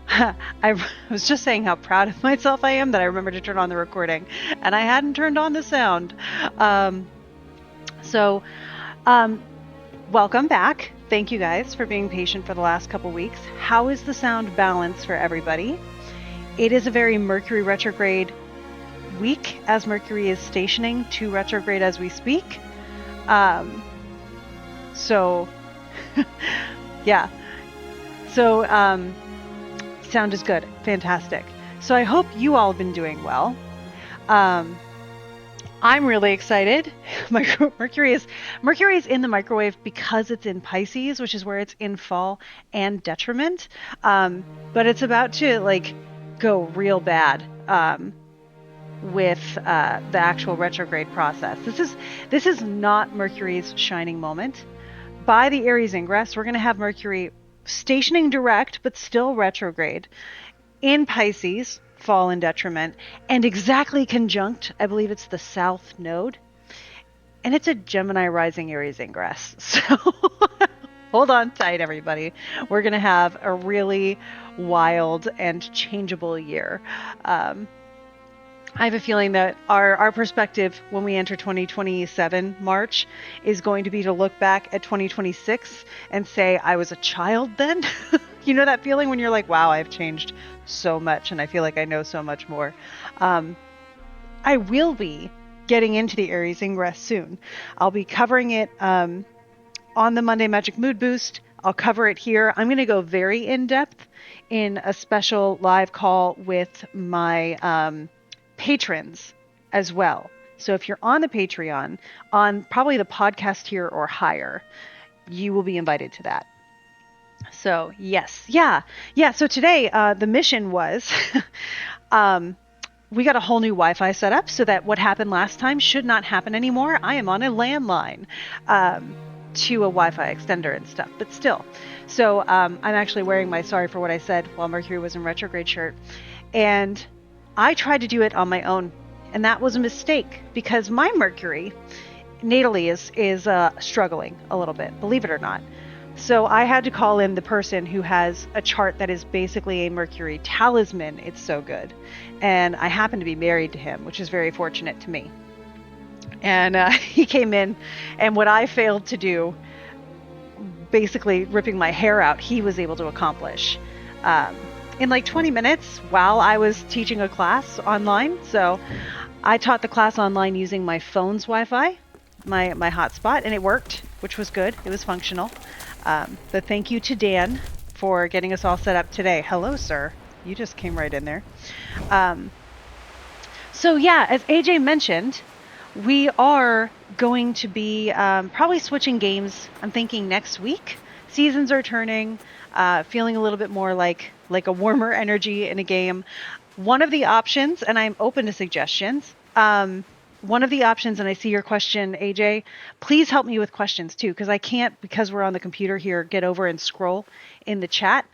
I was just saying how proud of myself I am that I remembered to turn on the recording, and I hadn't turned on the sound. Um, so, um, Welcome back. Thank you guys for being patient for the last couple weeks. How is the sound balance for everybody? It is a very Mercury retrograde week as Mercury is stationing to retrograde as we speak. Um, so, yeah. So, sound is good. Fantastic. So, I hope you all have been doing well. Um, I'm really excited. Mercury is in the microwave because it's in Pisces, which is where it's in fall and detriment. But it's about to go real bad with the actual retrograde process. This is not Mercury's shining moment. By the Aries Ingress, we're going to have Mercury stationing direct, but still retrograde in Pisces, fall and detriment, and exactly conjunct, I believe it's the South Node, and it's a Gemini rising Aries Ingress. So hold on tight, everybody. We're going to have a really wild and changeable year. I have a feeling that our perspective when we enter 2027 March is going to be to look back at 2026 and say, I was a child then. You know that feeling when you're like, wow, I've changed so much and I feel like I know so much more. Um, I will be getting into the Aries Ingress soon. I'll be covering it on the Monday Magic Mood Boost. I'll cover it here. I'm going to go very in depth in a special live call with my patrons as well. So if you're on the Patreon, on probably the podcast here or higher, you will be invited to that. So yes, yeah. So today the mission was we got a whole new Wi-Fi set up so that what happened last time should not happen anymore. I am on a landline to a Wi-Fi extender and stuff, but still. So I'm actually wearing my sorry for what I said while Mercury was in retrograde shirt, and I tried to do it on my own, and that was a mistake because my Mercury natally is struggling a little bit, believe it or not. So I had to call in the person who has a chart that is basically a Mercury talisman. It's so good. And I happen to be married to him, which is very fortunate to me. And he came in, and what I failed to do, basically ripping my hair out, he was able to accomplish in like 20 minutes while I was teaching a class online. So I taught the class online using my phone's Wi-Fi, my hotspot, and it worked, which was good. It was functional. But thank you to Dan for getting us all set up today. Hello, sir. You just came right in there. So yeah, as AJ mentioned, we are going to be probably switching games. I'm thinking next week. Seasons are turning, feeling a little bit more like a warmer energy in a game. One of the options, and I'm open to suggestions, one of the options, and I see your question, AJ, please help me with questions too, because I can't, because we're on the computer here, get over and scroll in the chat.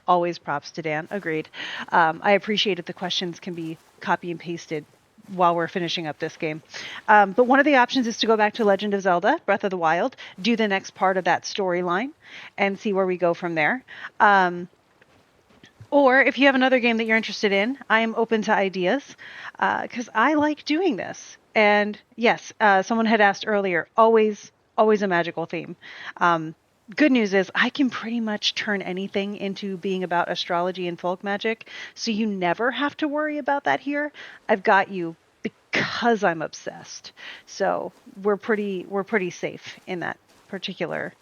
Always props to Dan, agreed. I appreciate if the questions can be copy and pasted while we're finishing up this game. But one of the options is to go back to Legend of Zelda, Breath of the Wild, do the next part of that storyline, and see where we go from there. Or if you have another game that you're interested in, I am open to ideas because I like doing this. And yes, someone had asked earlier, always a magical theme. Good news is I can pretty much turn anything into being about astrology and folk magic, so you never have to worry about that here. I've got you because I'm obsessed. So we're pretty safe in that particular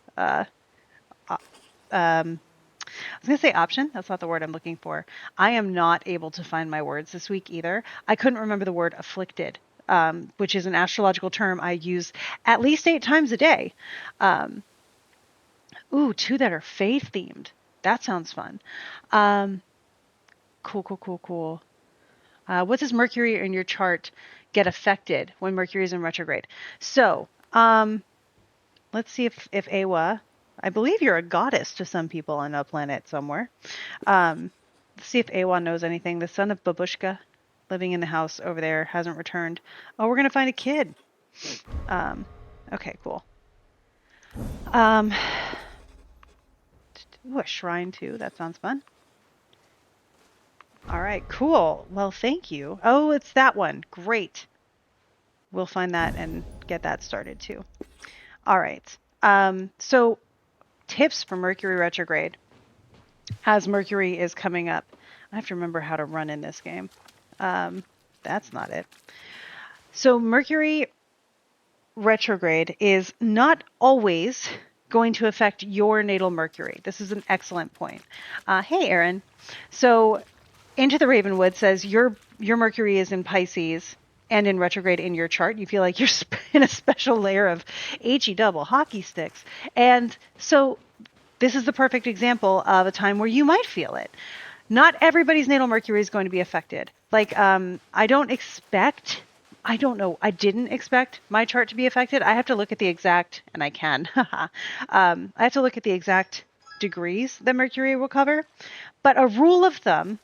I was going to say option. That's not the word I'm looking for. I am not able to find my words this week either. I couldn't remember the word afflicted, which is an astrological term I use at least 8 times a day. Two that are faith themed. That sounds fun. Cool. What does Mercury in your chart get affected when Mercury is in retrograde? So, let's see if Awa, I believe you're a goddess to some people on a planet somewhere. Let's see if Awa knows anything. The son of Babushka, living in the house over there, hasn't returned. Oh, we're going to find a kid. Okay, cool. Ooh, a shrine too. That sounds fun. All right, cool. Well, thank you. Oh, it's that one. Great. We'll find that and get that started too. All right. So tips for Mercury retrograde as Mercury is coming up. I have to remember how to run in this game. That's not it. So Mercury retrograde is not always going to affect your natal Mercury. This is an excellent point. Hey, Aaron. So Into the Ravenwood says your Mercury is in Pisces and in retrograde in your chart. You feel like you're in a special layer of HE double hockey sticks. And so this is the perfect example of a time where you might feel it. Not everybody's natal Mercury is going to be affected. Like, I don't didn't expect my chart to be affected. I have to look at the exact, and I can. I have to look at the exact degrees that Mercury will cover. But a rule of thumb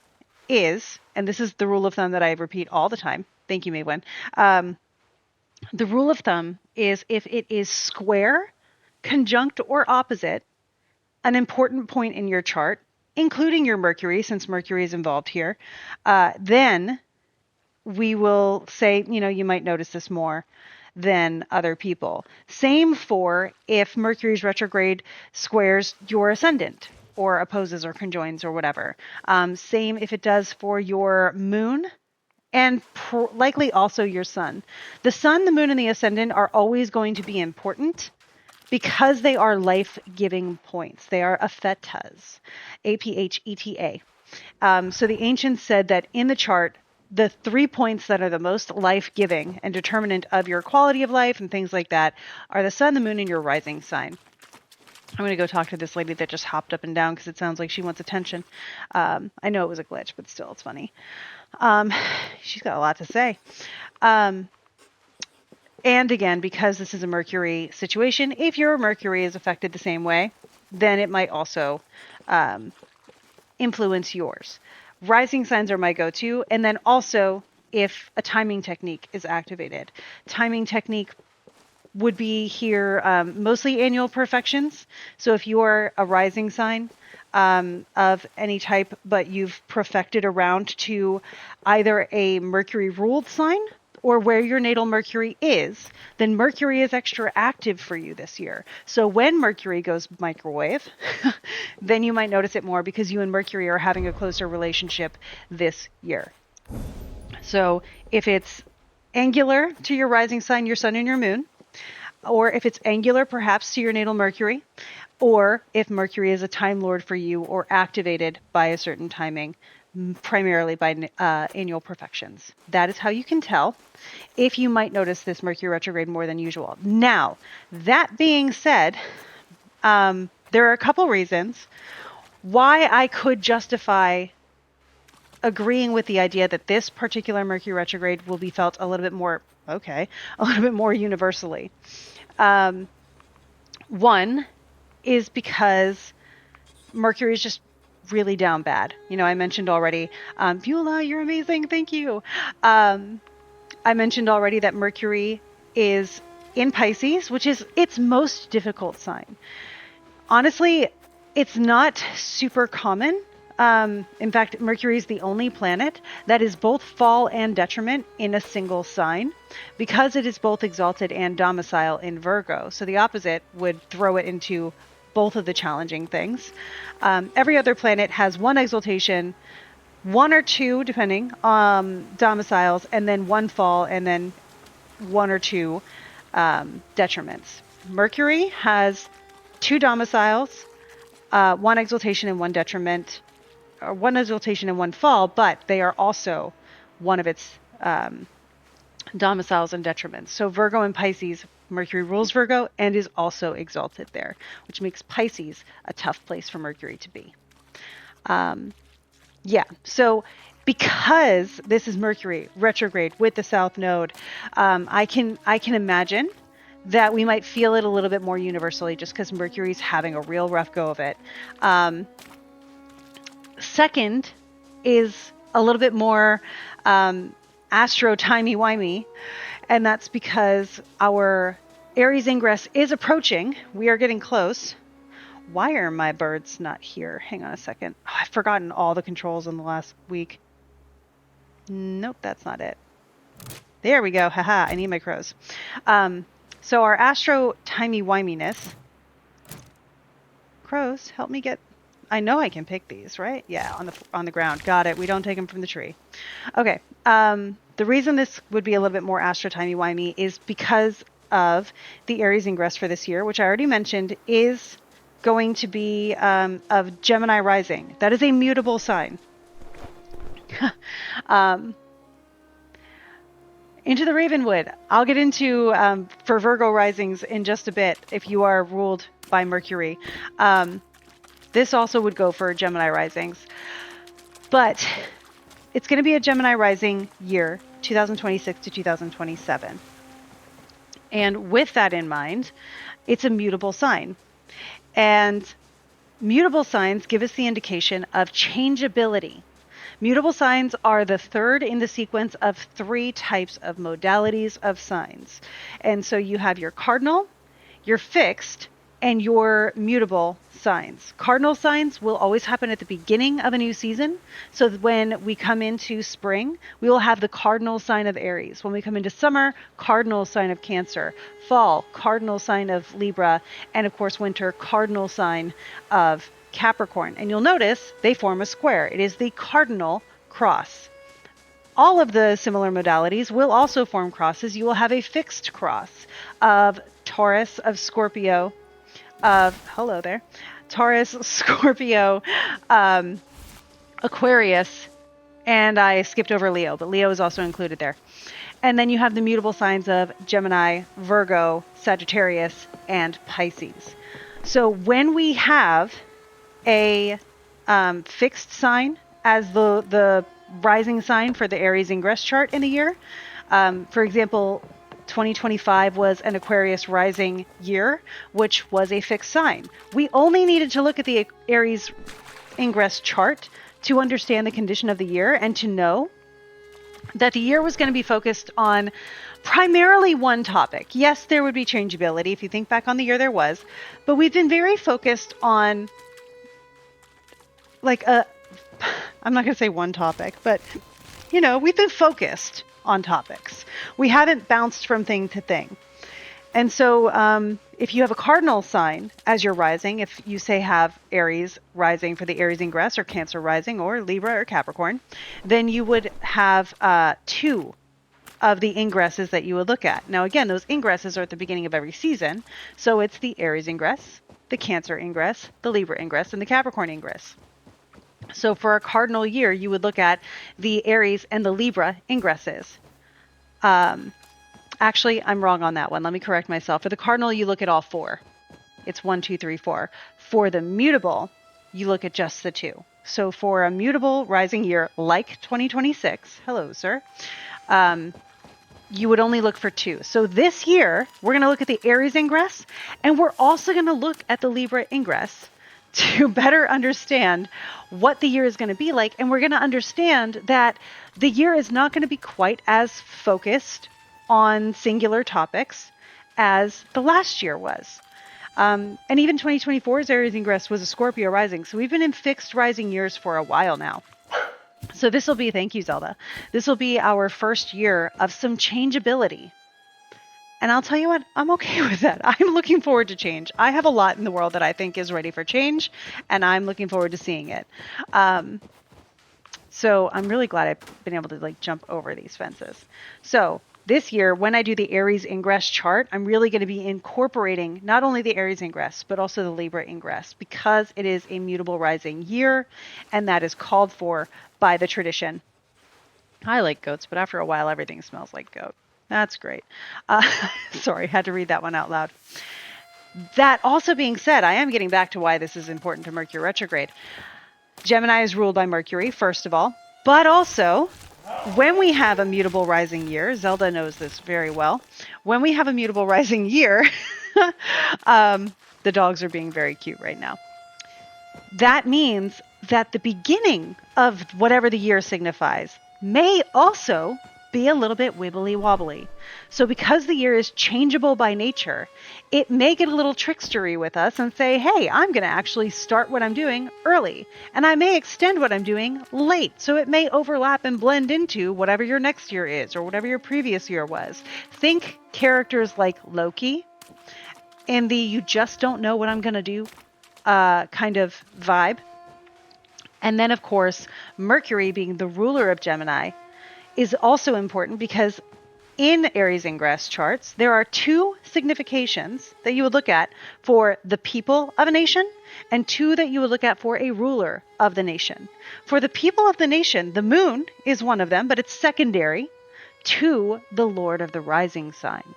is, and this is the rule of thumb that I repeat all the time. Thank you, Maywin. The rule of thumb is if it is square, conjunct, or opposite an important point in your chart, including your Mercury, since Mercury is involved here, then we will say, you might notice this more than other people. Same for if Mercury's retrograde squares your ascendant or opposes or conjoins or whatever. Same if it does for your moon and likely also your sun. The sun, the moon, and the ascendant are always going to be important because they are life-giving points. They are aphetas, A-P-H-E-T-A. So the ancients said that in the chart, the 3 points that are the most life-giving and determinant of your quality of life and things like that are the sun, the moon, and your rising sign. I'm going to go talk to this lady that just hopped up and down because it sounds like she wants attention. I know it was a glitch, but still, it's funny. She's got a lot to say. And again, because this is a Mercury situation, if your Mercury is affected the same way, then it might also influence yours. Rising signs are my go-to. And then also if a timing technique is activated. Timing technique would be here mostly annual perfections. So if you are a rising sign of any type, but you've perfected around to either a Mercury ruled sign or where your natal Mercury is, then Mercury is extra active for you this year. So when Mercury goes microwave, then you might notice it more because you and Mercury are having a closer relationship this year. So if it's angular to your rising sign, your sun and your moon, or if it's angular perhaps to your natal Mercury, or if Mercury is a time lord for you or activated by a certain timing, primarily by annual perfections. That is how you can tell if you might notice this Mercury retrograde more than usual. Now, that being said, there are a couple reasons why I could justify agreeing with the idea that this particular Mercury retrograde will be felt a little bit more universally. One is because Mercury is just really down bad. I mentioned already, Beulah, you're amazing. Thank you. I mentioned already that Mercury is in Pisces, which is its most difficult sign. Honestly, it's not super common. In fact, Mercury is the only planet that is both fall and detriment in a single sign because it is both exalted and domicile in Virgo. So the opposite would throw it into both of the challenging things. Every other planet has one exaltation, one or two, depending, domiciles, and then one fall, and then one or two detriments. Mercury has two domiciles, one exaltation and one detriment, or one exaltation and one fall, but they are also one of its domiciles and detriments. So Virgo and Pisces, Mercury rules Virgo and is also exalted there, which makes Pisces a tough place for Mercury to be. So because this is Mercury retrograde with the South Node, I can imagine that we might feel it a little bit more universally just because Mercury's having a real rough go of it. Second is a little bit more astro timey-wimey, and that's because our Aries Ingress is approaching. We are getting close. Why are my birds not here? Hang on a second. Oh, I've forgotten all the controls in the last week. Nope, that's not it. There we go. Haha, I need my crows. So our astro timey-wiminess. Crows, help me get... I know I can pick these, right? Yeah, on the ground. Got it. We don't take them from the tree. Okay. The reason this would be a little bit more astro timey-wimey is because of the Aries Ingress for this year, which I already mentioned is going to be of Gemini rising. That is a mutable sign. Into the Ravenwood. I'll get into for Virgo risings in just a bit if you are ruled by Mercury. This also would go for Gemini risings. But it's going to be a Gemini rising year, 2026 to 2027. And with that in mind, it's a mutable sign. And mutable signs give us the indication of changeability. Mutable signs are the third in the sequence of 3 types of modalities of signs. And so you have your cardinal, your fixed, and your mutable signs. Cardinal signs will always happen at the beginning of a new season. So when we come into spring, we will have the cardinal sign of Aries. When we come into summer, cardinal sign of Cancer. Fall, cardinal sign of Libra. And of course, winter, cardinal sign of Capricorn. And you'll notice they form a square. It is the cardinal cross. All of the similar modalities will also form crosses. You will have a fixed cross of Taurus, of Scorpio, of, hello there, Taurus, Scorpio, Aquarius, and I skipped over Leo, but Leo is also included there. And then you have the mutable signs of Gemini, Virgo, Sagittarius, and Pisces. So when we have a fixed sign as the rising sign for the Aries Ingress chart in the year. For example, 2025 was an Aquarius rising year, which was a fixed sign. We only needed to look at the Aries Ingress chart to understand the condition of the year and to know that the year was going to be focused on primarily one topic. Yes, there would be changeability. If you think back on the year, there was. But we've been very focused on I'm not going to say one topic, but, we've been focused on topics. We haven't bounced from thing to thing. And so if you have a cardinal sign as your rising, if you say have Aries rising for the Aries Ingress or Cancer rising or Libra or Capricorn, then you would have 2 of the ingresses that you would look at. Now, again, those ingresses are at the beginning of every season. So it's the Aries Ingress, the Cancer Ingress, the Libra Ingress, and the Capricorn Ingress. So for a cardinal year, you would look at the Aries and the Libra ingresses. Actually, I'm wrong on that one. Let me correct myself. For the cardinal, you look at all 4. It's 1, 2, 3, 4. For the mutable, you look at just the 2. So for a mutable rising year like 2026, hello, sir, you would only look for 2. So this year, we're going to look at the Aries Ingress, and we're also going to look at the Libra Ingress to better understand what the year is going to be like. And we're going to understand that the year is not going to be quite as focused on singular topics as the last year was. And even 2024's Aries Ingress was a Scorpio rising. So we've been in fixed rising years for a while now. So this will be, thank you, Zelda. This will be our first year of some changeability. And I'll tell you what, I'm okay with that. I'm looking forward to change. I have a lot in the world that I think is ready for change, and I'm looking forward to seeing it. So I'm really glad I've been able to jump over these fences. So this year, when I do the Aries Ingress chart, I'm really going to be incorporating not only the Aries Ingress, but also the Libra Ingress, because it is a mutable rising year, and that is called for by the tradition. I like goats, but after a while, everything smells like goat. That's great. Sorry, had to read that one out loud. That also being said, I am getting back to why this is important to Mercury retrograde. Gemini is ruled by Mercury, first of all, but also when we have a mutable rising year, Zelda knows this very well. When we have a mutable rising year, the dogs are being very cute right now. That means that the beginning of whatever the year signifies may also be a little bit wibbly wobbly. So because the year is changeable by nature, it may get a little trickstery with us and say, hey, I'm going to actually start what I'm doing early, and I may extend what I'm doing late. So it may overlap and blend into whatever your next year is or whatever your previous year was. Think characters like Loki in the you just don't know what I'm going to do kind of vibe. And then, of course, Mercury being the ruler of Gemini is also important because in Aries Ingress charts, there are two significations that you would look at for the people of a nation and two that you would look at for a ruler of the nation. For the people of the nation, the moon is one of them, but it's secondary to the Lord of the rising sign.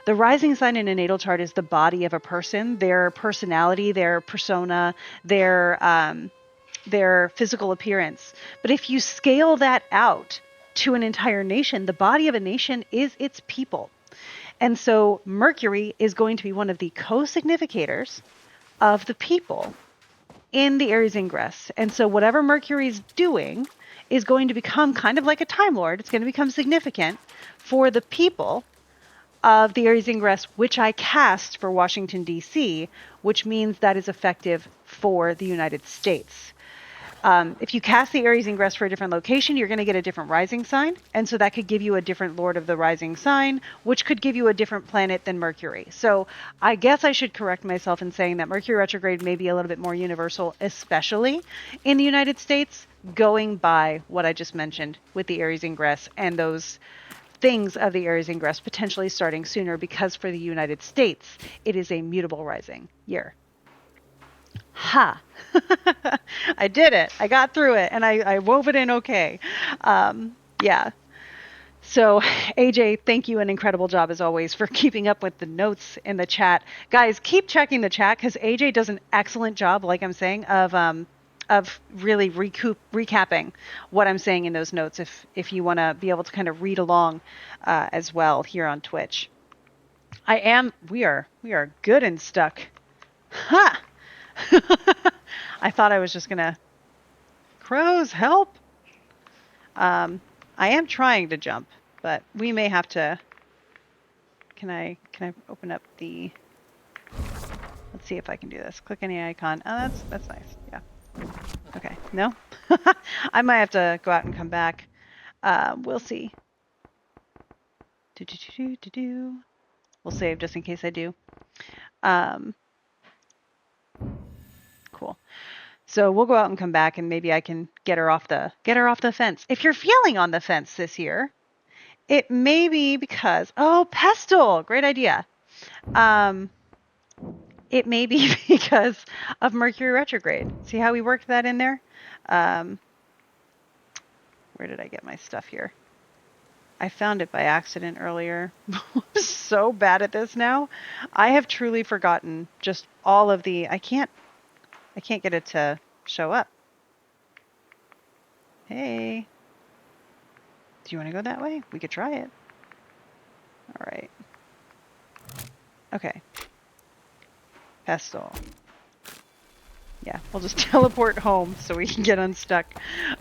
The rising sign in a natal chart is the body of a person, their personality, their persona, their physical appearance. But if you scale that out to an entire nation, the body of a nation is its people. And so Mercury is going to be one of the co-significators of the people in the Aries Ingress. And so whatever Mercury's doing is going to become kind of like a Time Lord. It's going to become significant for the people of the Aries Ingress, which I cast for Washington, D.C., which means that is effective for the United States. If you cast the Aries Ingress for a different location, you're going to get a different rising sign. And so that could give you a different Lord of the rising sign, which could give you a different planet than Mercury. So I guess I should correct myself in saying that Mercury retrograde may be a little bit more universal, especially in the United States, going by what I just mentioned with the Aries Ingress and those things of the Aries Ingress potentially starting sooner, because for the United States, it is a mutable rising year. Ha! I did it. I got through it, and I wove it in okay. Yeah. So, AJ, thank you. An incredible job, as always, for keeping up with the notes in the chat. Guys, keep checking the chat, because AJ does an excellent job, like I'm saying, of really recapping what I'm saying in those notes, if you want to be able to kind of read along as well here on Twitch. We are good and stuck. Ha! I thought I was just gonna crows help. I am trying to jump, but we may have to. Can I open up the? Let's see if I can do this. Click any icon. Oh, that's nice. Yeah. Okay. No. I might have to go out and come back. We'll see. We'll save just in case I do. Cool. So we'll go out and come back, and maybe I can get her off the fence. If you're feeling on the fence this year, it may be because pestle, great idea. It may be because of Mercury retrograde. See how we worked that in there? Where did I get my stuff here? I found it by accident earlier. I'm so bad at this now. I have truly forgotten just all of the. I can't get it to show up. Hey. Do you want to go that way? We could try it. All right. Okay. Pestle. Yeah, we'll just teleport home so we can get unstuck.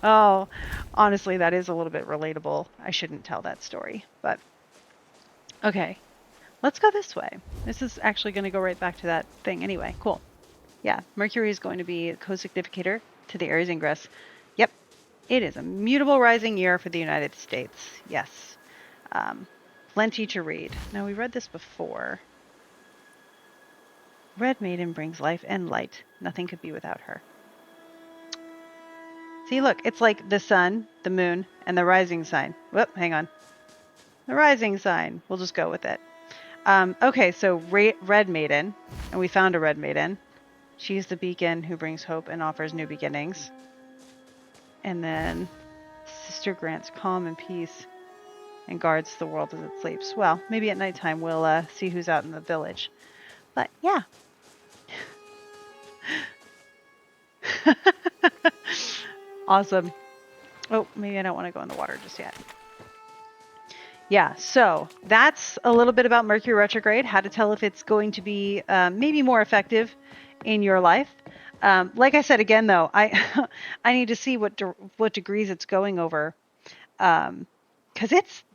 Oh, honestly, that is a little bit relatable. I shouldn't tell that story, but okay. Let's go this way. This is actually going to go right back to that thing anyway. Cool. Yeah, Mercury is going to be a co-significator to the Aries Ingress. Yep, it is a mutable rising year for the United States. Yes. Plenty to read. Now, we read this before. Red Maiden brings life and light. Nothing could be without her. See, look, it's like the sun, the moon, and the rising sign. Whoop, hang on. The rising sign. We'll just go with it. Okay, so Red Maiden, and we found a Red Maiden. She's the beacon who brings hope and offers new beginnings. And then Sister grants calm and peace and guards the world as it sleeps. Well, maybe at nighttime we'll see who's out in the village. But yeah. Awesome. Oh, maybe I don't want to go in the water just yet. Yeah, so that's a little bit about Mercury retrograde, how to tell if it's going to be maybe more effective in your life. Like I said again, though, I need to see what degrees it's going over, because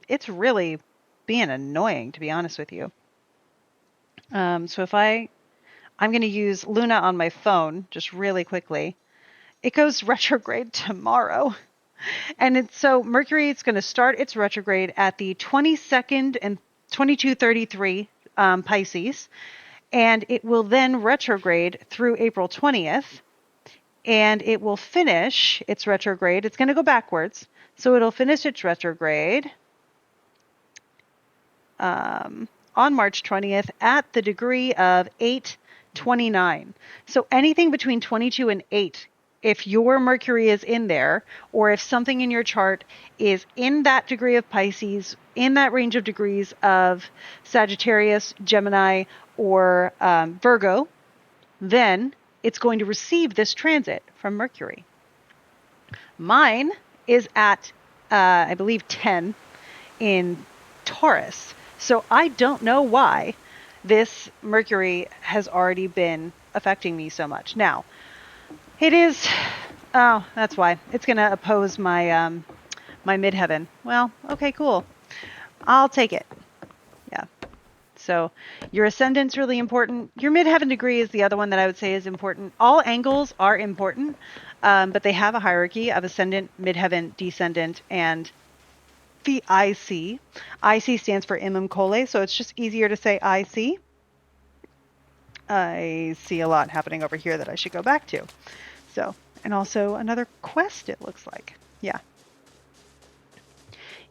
it's really being annoying, to be honest with you. So if I'm going to use Luna on my phone just really quickly. It goes retrograde tomorrow. And so Mercury, it's going to start its retrograde at the 22nd and 2233 Pisces. And it will then retrograde through April 20th. And it will finish its retrograde. It's going to go backwards. So it'll finish its retrograde on March 20th at the degree of 829. So anything between 22 and 8, if your Mercury is in there, or if something in your chart is in that degree of Pisces, in that range of degrees of Sagittarius, Gemini, or Virgo, then it's going to receive this transit from Mercury. Mine is at, I believe, 10 in Taurus. So I don't know why this Mercury has already been affecting me so much. Now, it is, oh, that's why. It's going to oppose my my midheaven. Well, okay, cool. I'll take it. Yeah. So your ascendant's really important. Your midheaven degree is the other one that I would say is important. All angles are important, but they have a hierarchy of ascendant, midheaven, descendant, and the IC. IC stands for Imam Cole, so it's just easier to say IC. I see a lot happening over here that I should go back to. So, and also another quest, it looks like. Yeah.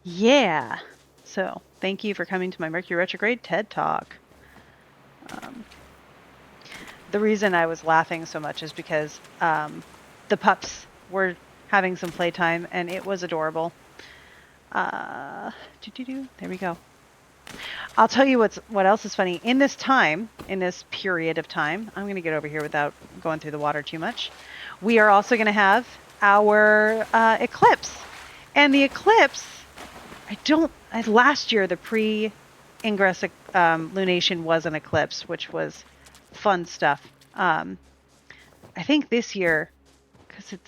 Yeah. So, thank you for coming to my Mercury Retrograde TED Talk. The reason I was laughing so much is because the pups were having some playtime, and it was adorable. There we go. I'll tell you what else is funny. In this period of time, I'm going to get over here without going through the water too much. We are also going to have our eclipse. And the eclipse, last year the pre-ingress lunation was an eclipse, which was fun stuff. I think this year, because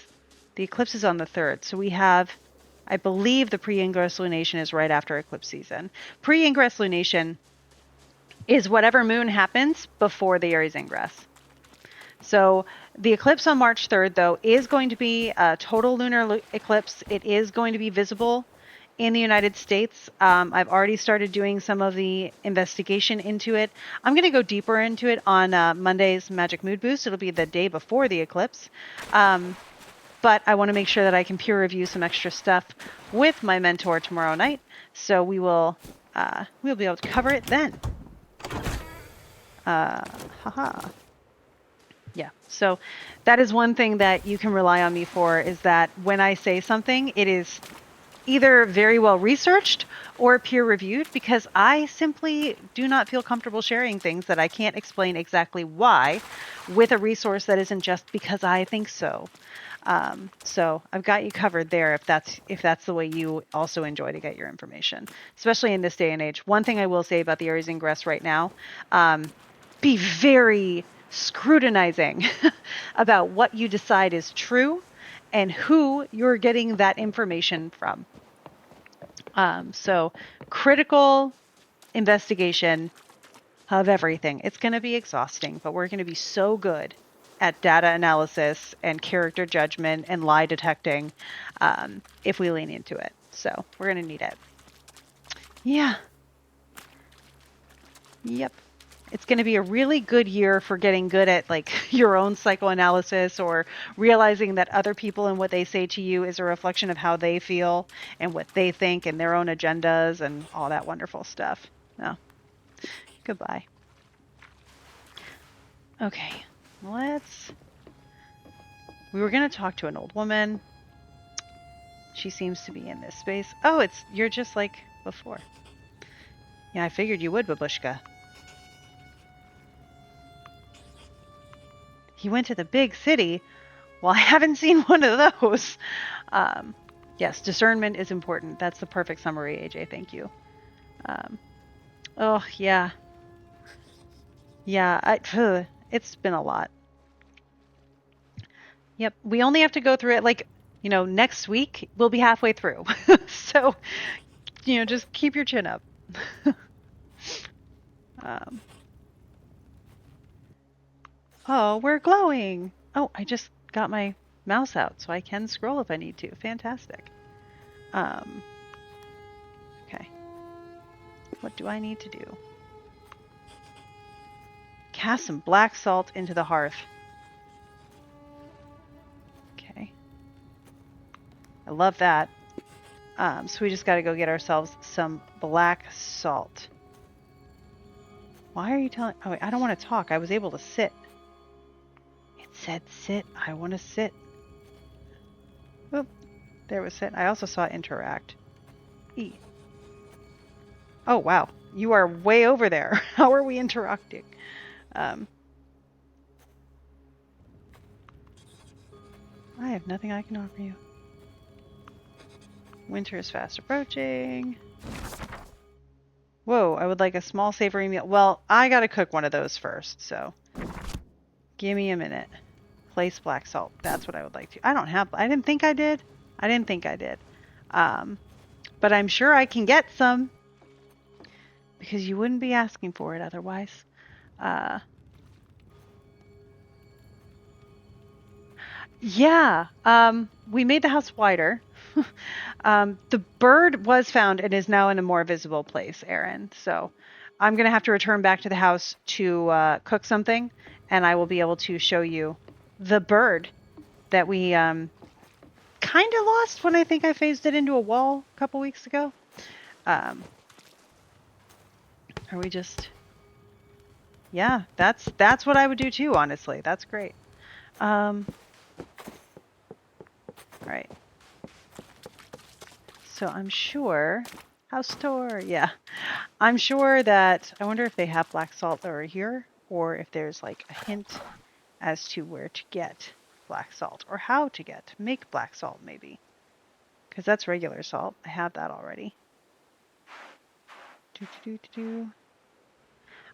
the eclipse is on the 3rd, so we have, I believe the pre-ingress lunation is right after eclipse season. Pre-ingress lunation is whatever moon happens before the Aries Ingress. So the eclipse on March 3rd, though, is going to be a total lunar eclipse. It is going to be visible in the United States. I've already started doing some of the investigation into it. I'm going to go deeper into it on Monday's Magic Mood Boost. It'll be the day before the eclipse. But I want to make sure that I can peer review some extra stuff with my mentor tomorrow night. So we'll be able to cover it then. Yeah, so that is one thing that you can rely on me for, is that when I say something, it is either very well researched or peer reviewed, because I simply do not feel comfortable sharing things that I can't explain exactly why with a resource that isn't just because I think so. So I've got you covered there if that's the way you also enjoy to get your information, especially in this day and age. One thing I will say about the Aries Ingress right now, be very scrutinizing about what you decide is true and who you're getting that information from. So critical investigation of everything. It's going to be exhausting, but we're going to be so good at data analysis and character judgment and lie detecting if we lean into it. So we're going to need it. Yeah. Yep. It's going to be a really good year for getting good at like your own psychoanalysis, or realizing that other people and what they say to you is a reflection of how they feel and what they think and their own agendas and all that wonderful stuff. No. Goodbye. Okay. We were going to talk to an old woman. She seems to be in this space. Oh, you're just like before. Yeah, I figured you would, Babushka. He went to the big city. Well, I haven't seen one of those. Yes, discernment is important. That's the perfect summary, AJ. Thank you. Oh, yeah. Yeah, it's been a lot. Yep, we only have to go through it next week. We'll be halfway through. So just keep your chin up. Oh, we're glowing. Oh, I just got my mouse out, so I can scroll if I need to. Fantastic. Okay. What do I need to do? Cast some black salt into the hearth. Okay. I love that. So we just got to go get ourselves some black salt. Why are you telling... Oh, wait, I don't want to talk. I was able to sit. It said sit. I want to sit. Oop. There was sit. I also saw interact. E. Oh, wow. You are way over there. How are we interacting? I have nothing I can offer you. Winter is fast approaching. Whoa, I would like a small savory meal. Well, I gotta cook one of those first, so give me a minute. Place black salt. That's what I would like to. I didn't think I did. But I'm sure I can get some because you wouldn't be asking for it otherwise. Yeah, we made the house wider. The bird was found and is now in a more visible place, Erin. So I'm going to have to return back to the house to cook something, and I will be able to show you the bird that we kind of lost when I think I phased it into a wall a couple weeks ago. Are we just... Yeah, that's what I would do too, honestly. That's great. All right. So I'm sure... House tour, yeah. I'm sure that... I wonder if they have black salt over here, or if there's like a hint as to where to get black salt, or how to make black salt, maybe. Because that's regular salt. I have that already.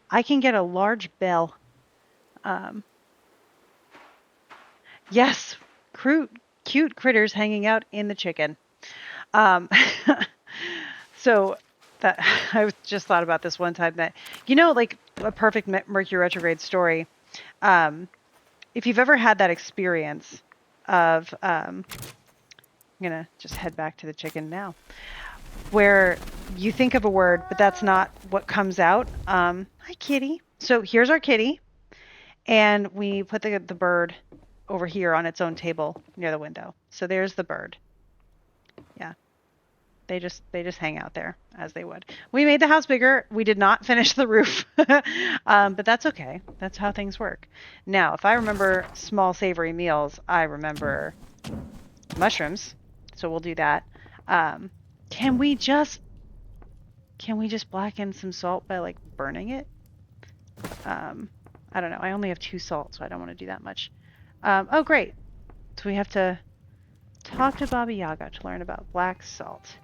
I can get a large bell. Yes, cute critters hanging out in the chicken. So that I just thought about this one time that, like a perfect Mercury Retrograde story. If you've ever had that experience of, I'm going to just head back to the chicken now, where you think of a word, but that's not what comes out. Hi, kitty. So here's our kitty. And we put the bird over here on its own table near the window. So there's the bird. Yeah. They just hang out there as they would. We made the house bigger. We did not finish the roof. But that's okay. That's how things work. Now, if I remember small savory meals, I remember mushrooms. So we'll do that. Can we just blacken some salt by like burning it? I don't know. I only have 2 salt, so I don't want to do that much. Oh, great. So we have to talk to Baba Yaga to learn about black salt.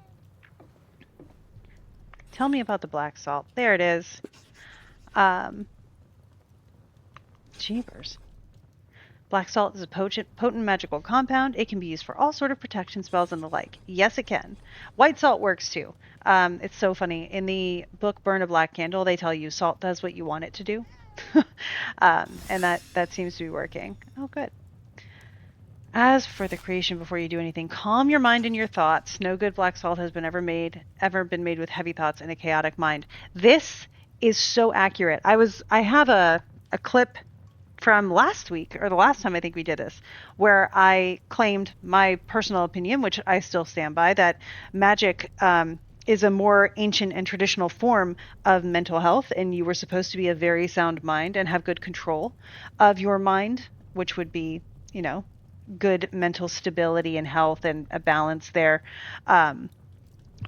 Tell me about the black salt. There it is. Jeepers. Black salt is a potent magical compound. It can be used for all sort of protection spells and the like. Yes, it can. White salt works too. It's so funny. In the book Burn a Black Candle, they tell you salt does what you want it to do. And that seems to be working. Oh, good. As for the creation before you do anything, calm your mind and your thoughts. No good black salt has been ever been made with heavy thoughts and a chaotic mind. This is so accurate. I have a clip from last week, or the last time I think we did this, where I claimed my personal opinion, which I still stand by, that magic is a more ancient and traditional form of mental health, and you were supposed to be a very sound mind and have good control of your mind, which would be, good mental stability and health and a balance there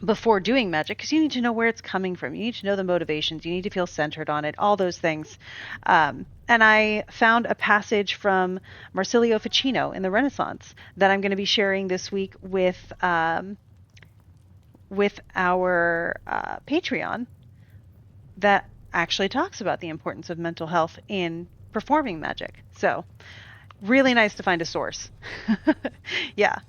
before doing magic, because you need to know where it's coming from. You need to know the motivations. You need to feel centered on it, all those things. And I found a passage from Marsilio Ficino in the Renaissance that I'm going to be sharing this week with our Patreon that actually talks about the importance of mental health in performing magic. So really nice to find a source. Yeah.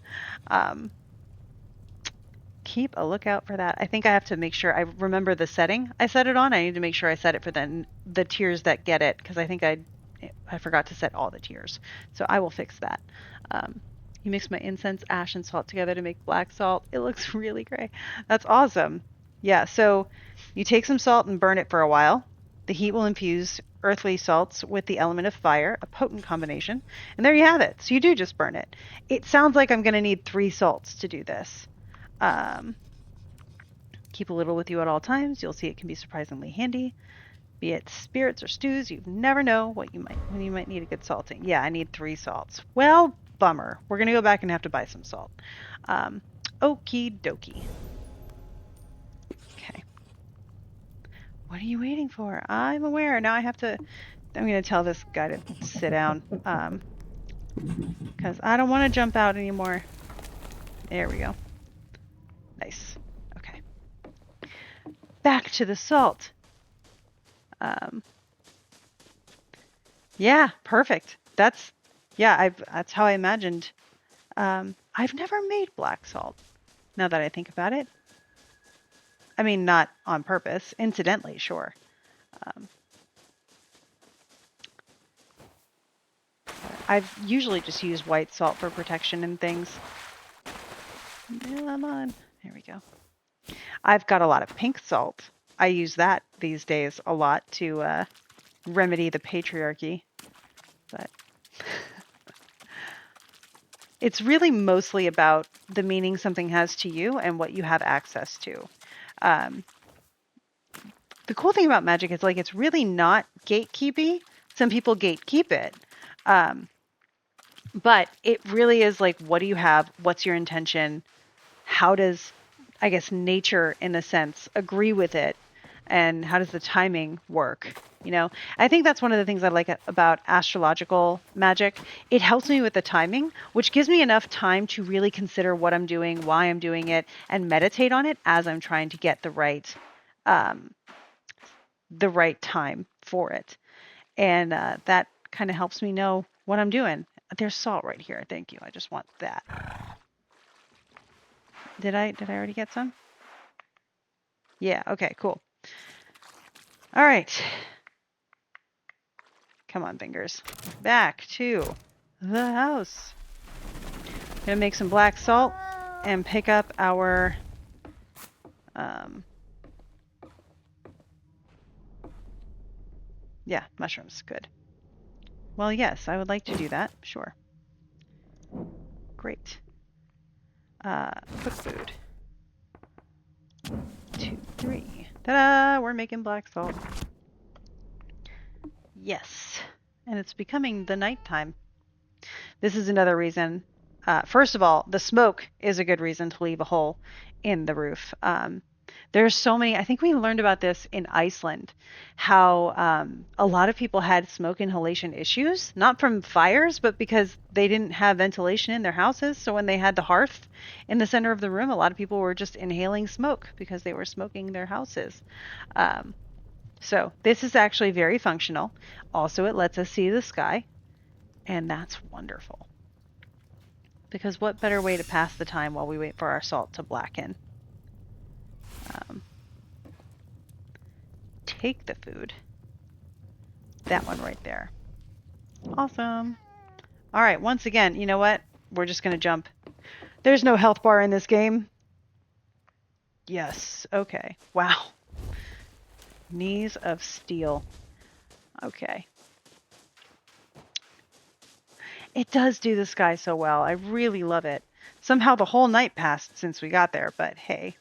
keep a lookout for that. I think I have to make sure I remember the setting I set it on. I need to make sure I set it for the tiers that get it, because I think I forgot to set all the tiers. So I will fix that. You mix my incense, ash, and salt together to make black salt. It looks really great. That's awesome. Yeah, so you take some salt and burn it for a while. The heat will infuse earthly salts with the element of fire, a potent combination. And there you have it. So you do just burn it. It sounds like I'm going to need 3 salts to do this. Keep a little with you at all times. You'll see it can be surprisingly handy. Be it spirits or stews, you never know when you might need a good salting. Yeah, I need 3 salts. Well, bummer. We're going to go back and have to buy some salt. Okie dokie. Okay. What are you waiting for? I'm aware. Now I'm going to tell this guy to sit down. Because I don't want to jump out anymore. There we go. Nice. Okay. Back to the salt. Yeah, perfect. That's how I imagined. I've never made black salt, now that I think about it. I mean, not on purpose. Incidentally, sure. I've usually just used white salt for protection and things. Come on. There we go. I've got a lot of pink salt. I use that these days a lot to remedy the patriarchy. But it's really mostly about the meaning something has to you and what you have access to. The cool thing about magic is, like, it's really not gatekeepy. Some people gatekeep it. But it really is like, what do you have? What's your intention? How does, I guess, nature, in a sense, agree with it? And how does the timing work? You know, I think that's one of the things I like about astrological magic. It helps me with the timing, which gives me enough time to really consider what I'm doing, why I'm doing it, and meditate on it as I'm trying to get the right time for it. And that kind of helps me know what I'm doing. There's salt right here. Thank you. I just want that. Did I already get some? Yeah. Okay, cool. All right. Come on, fingers. Back to the house. Gonna make some black salt and pick up our mushrooms. Good. Well, yes, I would like to do that. Sure. Great. Cook food. 1, 2, 3. Ta-da! We're making black salt. Yes. And it's becoming the nighttime. This is another reason. First of all, the smoke is a good reason to leave a hole in the roof. There's so many. I think we learned about this in Iceland, how a lot of people had smoke inhalation issues, not from fires, but because they didn't have ventilation in their houses. So when they had the hearth in the center of the room, a lot of people were just inhaling smoke because they were smoking their houses. So this is actually very functional. Also, it lets us see the sky, and that's wonderful. Because what better way to pass the time while we wait for our salt to blacken? Take the food. That one right there. Awesome. All right, once again, you know what? We're just going to jump. There's no health bar in this game. Yes. Okay. Wow. Knees of steel. Okay. It does do the sky so well. I really love it. Somehow the whole night passed since we got there, but hey.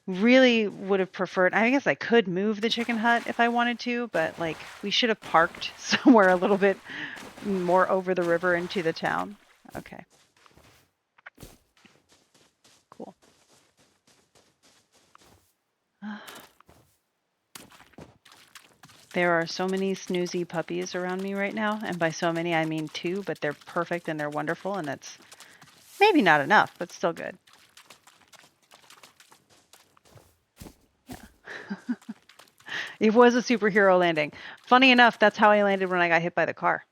Really would have preferred, I guess I could move the chicken hut if I wanted to, but like we should have parked somewhere a little bit more over the river into the town. Okay. Cool. There are so many snoozy puppies around me right now, and by so many I mean 2, but they're perfect and they're wonderful, and that's maybe not enough, but still good. It was a superhero landing. Funny enough, that's how I landed when I got hit by the car.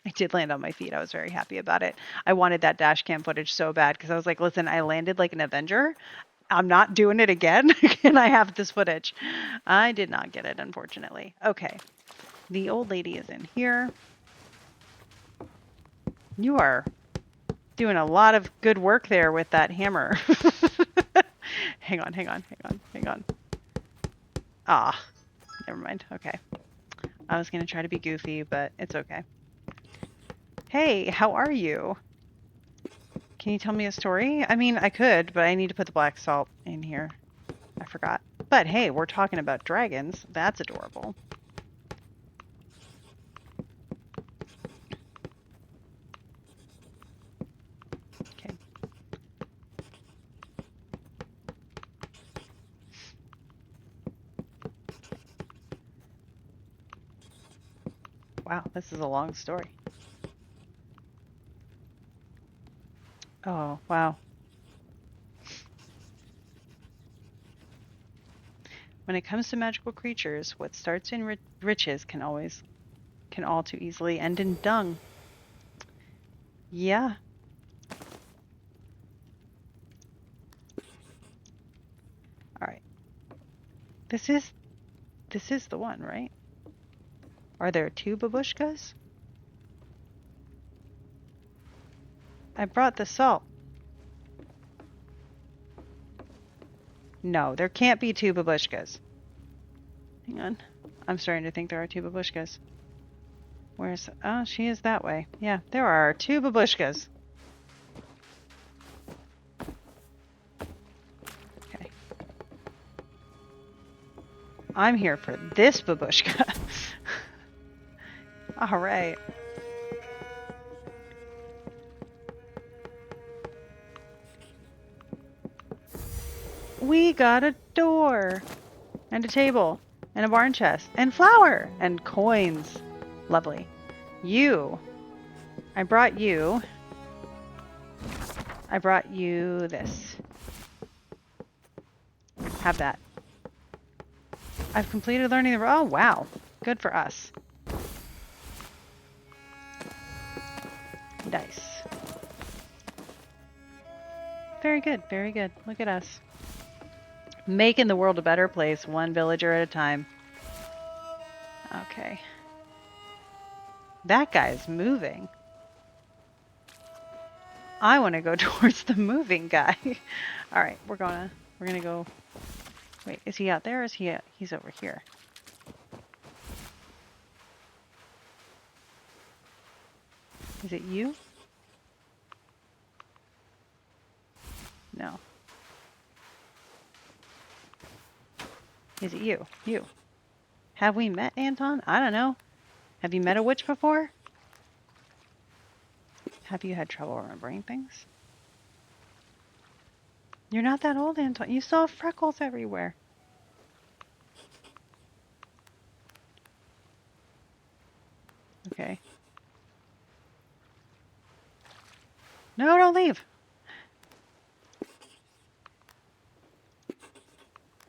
I did land on my feet. I was very happy about it. I wanted that dash cam footage so bad because I was like, listen, I landed like an Avenger. I'm not doing it again. Can I have this footage? I did not get it, unfortunately. Okay. The old lady is in here. You are doing a lot of good work there with that hammer. Hang on, hang on, hang on, hang on. Ah, never mind. Okay. I was going to try to be goofy, but it's okay. Hey, how are you? Can you tell me a story? I mean, I could, but I need to put the black salt in here. I forgot. But hey, we're talking about dragons. That's adorable. Okay. Wow, this is a long story. Oh, wow. When it comes to magical creatures, what starts in riches can all too easily end in dung. Yeah. All right. This is the one, right? Are there 2 babushkas? I brought the salt. No, there can't be 2 babushkas. Hang on. I'm starting to think there are 2 babushkas. Where's... Oh, she is that way. Yeah, there are 2 babushkas. Okay. I'm here for this babushka. All right. We got a door and a table and a barn chest and flour and coins. Lovely. I brought you this. Have that. I've completed learning the... Oh, wow. Good for us. Nice. Very good, very good. Look at us. Making the world a better place, one villager at a time. Okay. That guy's moving. I want to go towards the moving guy. All right, we're gonna go. Wait, is he out there? Or is he? He's over here. Is it you? No. Is it you? You. Have we met, Anton? I don't know. Have you met a witch before? Have you had trouble remembering things? You're not that old, Anton. You saw freckles everywhere. Okay. No, don't leave.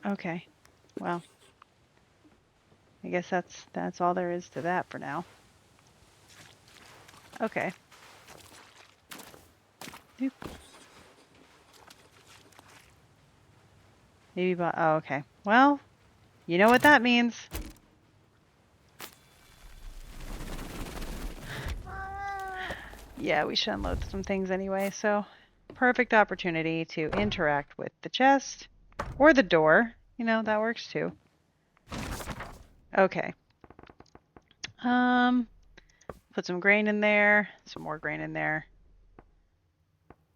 Okay. Well, I guess that's all there is to that for now. Okay. Doop. Maybe oh, okay. Well, you know what that means. Yeah, we should unload some things anyway, so perfect opportunity to interact with the chest or the door. You know, that works too. Okay. Put some grain in there, some more grain in there.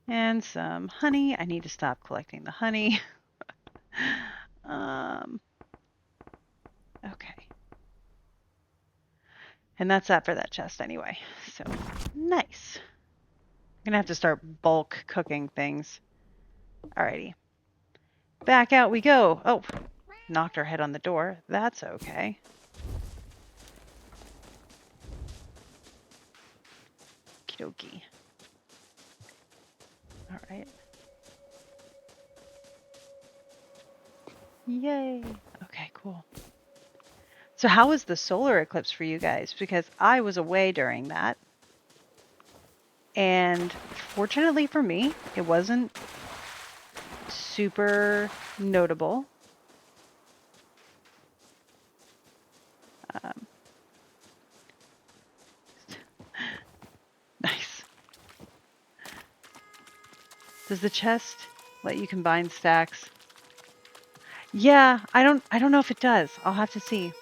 And some honey. I need to stop collecting the honey. Okay. And that's that for that chest anyway. So, nice. I'm gonna have to start bulk cooking things. Alrighty. Back out we go. Oh, knocked her head on the door. That's okay. Okie dokie. Alright. Yay. Okay, cool. So how was the solar eclipse for you guys? Because I was away during that. And fortunately for me, it wasn't super notable. Nice. Does the chest let you combine stacks? Yeah, I don't know if it does. I'll have to see.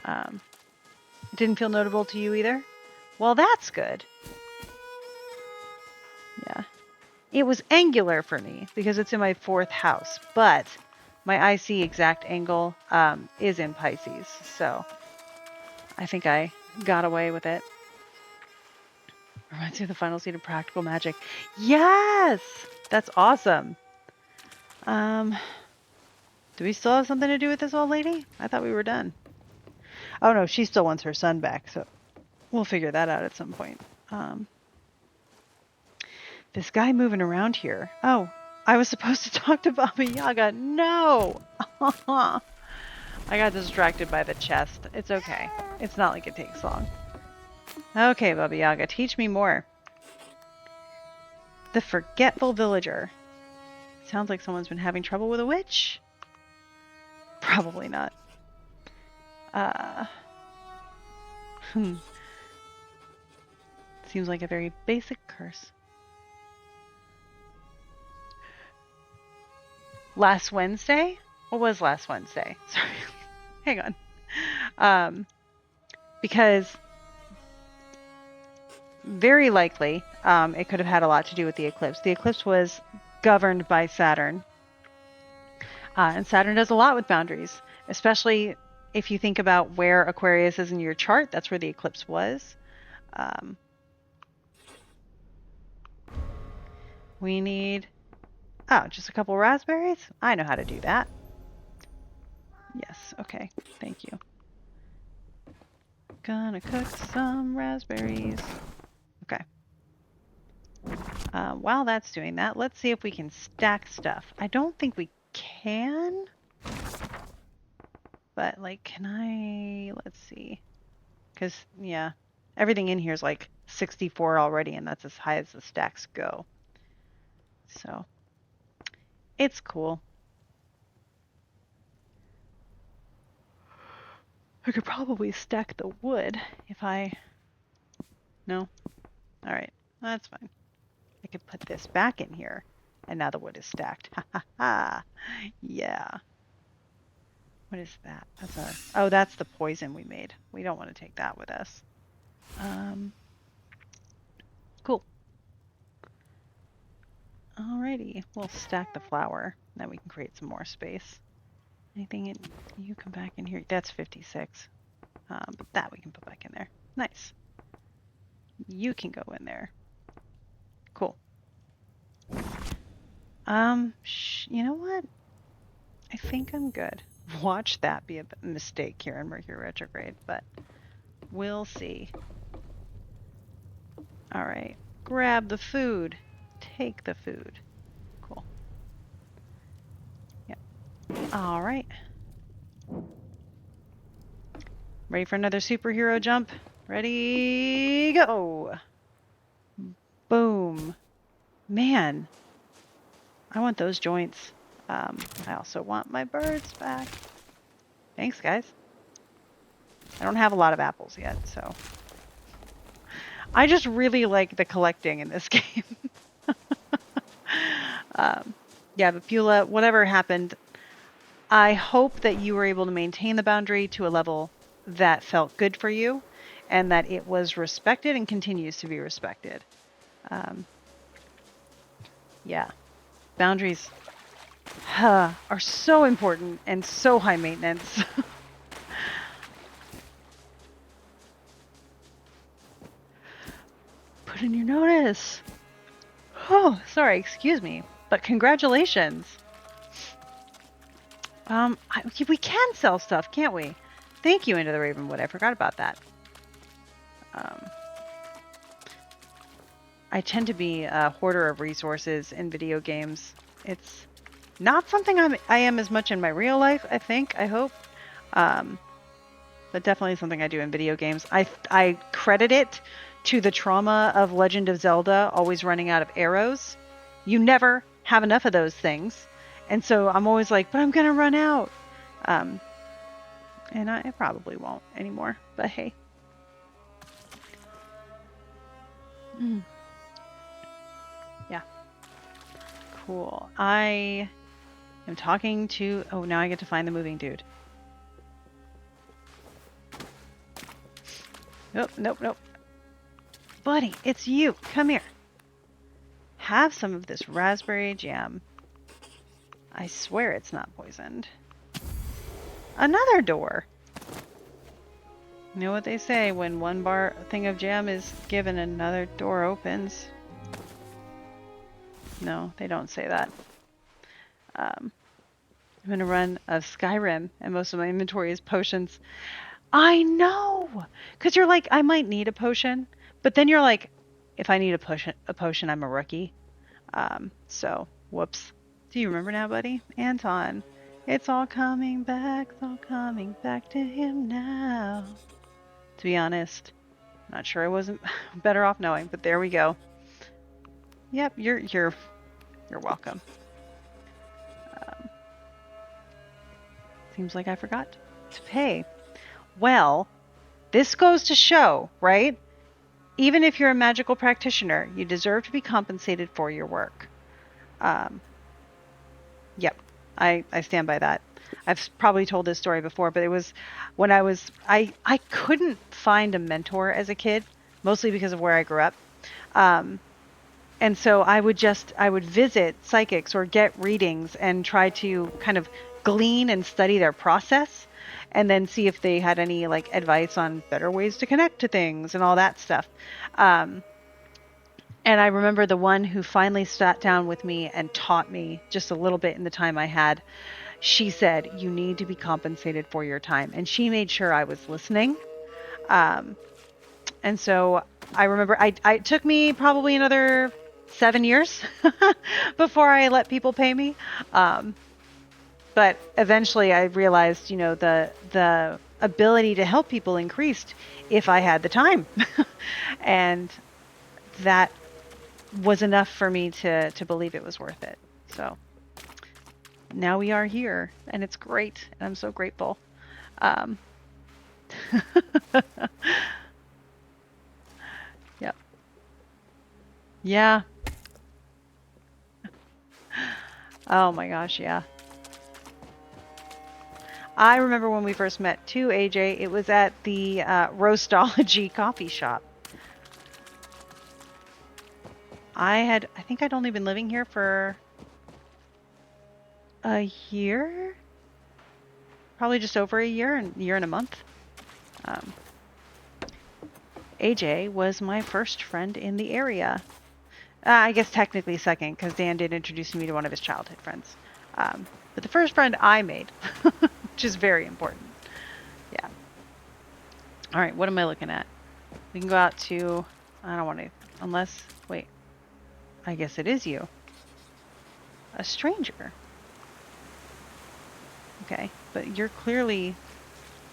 It didn't feel notable to you either? Well, that's good. Yeah. It was angular for me because it's in my 4th house, but my IC exact angle is in Pisces, so I think I got away with it. Reminds me of the final scene of Practical Magic. Yes! That's awesome. Do we still have something to do with this old lady? I thought we were done. Oh no, she still wants her son back, so we'll figure that out at some point. This guy moving around here. Oh, I was supposed to talk to Baba Yaga. No! I got distracted by the chest. It's okay. It's not like it takes long. Okay, Baba Yaga, teach me more. The Forgetful Villager. Sounds like someone's been having trouble with a witch. Probably not. Seems like a very basic curse. Last Wednesday? What was last Wednesday? Sorry. Hang on. Because very likely it could have had a lot to do with the eclipse. The eclipse was governed by Saturn. And Saturn does a lot with boundaries, especially if you think about where Aquarius is in your chart. That's where the eclipse was. We need... Oh, just a couple raspberries? I know how to do that. Yes, okay. Thank you. Gonna cook some raspberries. Okay. While that's doing that, let's see if we can stack stuff. I don't think we can. But, like, can I... Let's see. Because, yeah, everything in here is like 64 already, and that's as high as the stacks go. So, it's cool. I could probably stack the wood if I... No? Alright, that's fine. I could put this back in here, and now the wood is stacked. Ha ha ha! Yeah. What is that? That's our... Oh, that's the poison we made. We don't want to take that with us. Cool. Alrighty, we'll stack the flour. Then we can create some more space. Anything in... You come back in here. That's 56. But that we can put back in there. Nice. You can go in there. Cool. You know what? I think I'm good. Watch that be a mistake here in Mercury Retrograde, but we'll see. Alright. Grab the food. Take the food. Cool. Yep. Alright. Ready for another superhero jump? Ready, go! Boom. Man. I want those joints. I also want my birds back. Thanks, guys. I don't have a lot of apples yet, so... I just really like the collecting in this game. Yeah, but Beulah, whatever happened, I hope that you were able to maintain the boundary to a level that felt good for you, and that it was respected and continues to be respected. Yeah, boundaries are so important and so high maintenance. Put in your notice. Oh, sorry, excuse me, but congratulations. We can sell stuff, can't we? Thank you, Into the Ravenwood. I forgot about that. I tend to be a hoarder of resources in video games. It's not something I am as much in my real life, I think, I hope. But definitely something I do in video games. I credit it to the trauma of Legend of Zelda always running out of arrows. You never have enough of those things. And so I'm always like, but I'm going to run out. And I probably won't anymore, but hey. Yeah. Cool. I am talking to... Oh, now I get to find the moving dude. Nope, nope, nope. Buddy, it's you. Come here. Have some of this raspberry jam. I swear it's not poisoned. Another door. You know what they say, when one thing of jam is given, another door opens. No, they don't say that. I'm going to run of Skyrim, and most of my inventory is potions. I know! Because you're like, I might need a potion, but then you're like, if I need a potion, I'm a rookie. So, whoops. Do you remember now, buddy? Anton. It's all coming back to him now. To be honest, not sure I wasn't better off knowing, but there we go. Yep, you're welcome. Seems like I forgot to pay. Well, this goes to show, right? Even if you're a magical practitioner, you deserve to be compensated for your work. Yep, I stand by that. I've probably told this story before, but it was when I couldn't find a mentor as a kid, mostly because of where I grew up. And so I would visit psychics or get readings and try to kind of glean and study their process and then see if they had any like advice on better ways to connect to things and all that stuff. And I remember the one who finally sat down with me and taught me just a little bit in the time I had. She said, you need to be compensated for your time. And she made sure I was listening. And so I remember it took me probably another 7 years before I let people pay me. But eventually I realized, the ability to help people increased if I had the time. And that was enough for me to believe it was worth it. So now we are here, and it's great, and I'm so grateful. Yep. Yeah. Oh my gosh, yeah. I remember when we first met too, AJ. It was at the Roastology coffee shop. I think I'd only been living here for a year? Probably just over a year and a month. AJ was my first friend in the area. I guess technically second, because Dan did introduce me to one of his childhood friends. But the first friend I made, which is very important. Yeah. All right, what am I looking at? We can go out to... I don't want to... Unless... Wait. I guess it is you. A stranger. Okay, but you're clearly...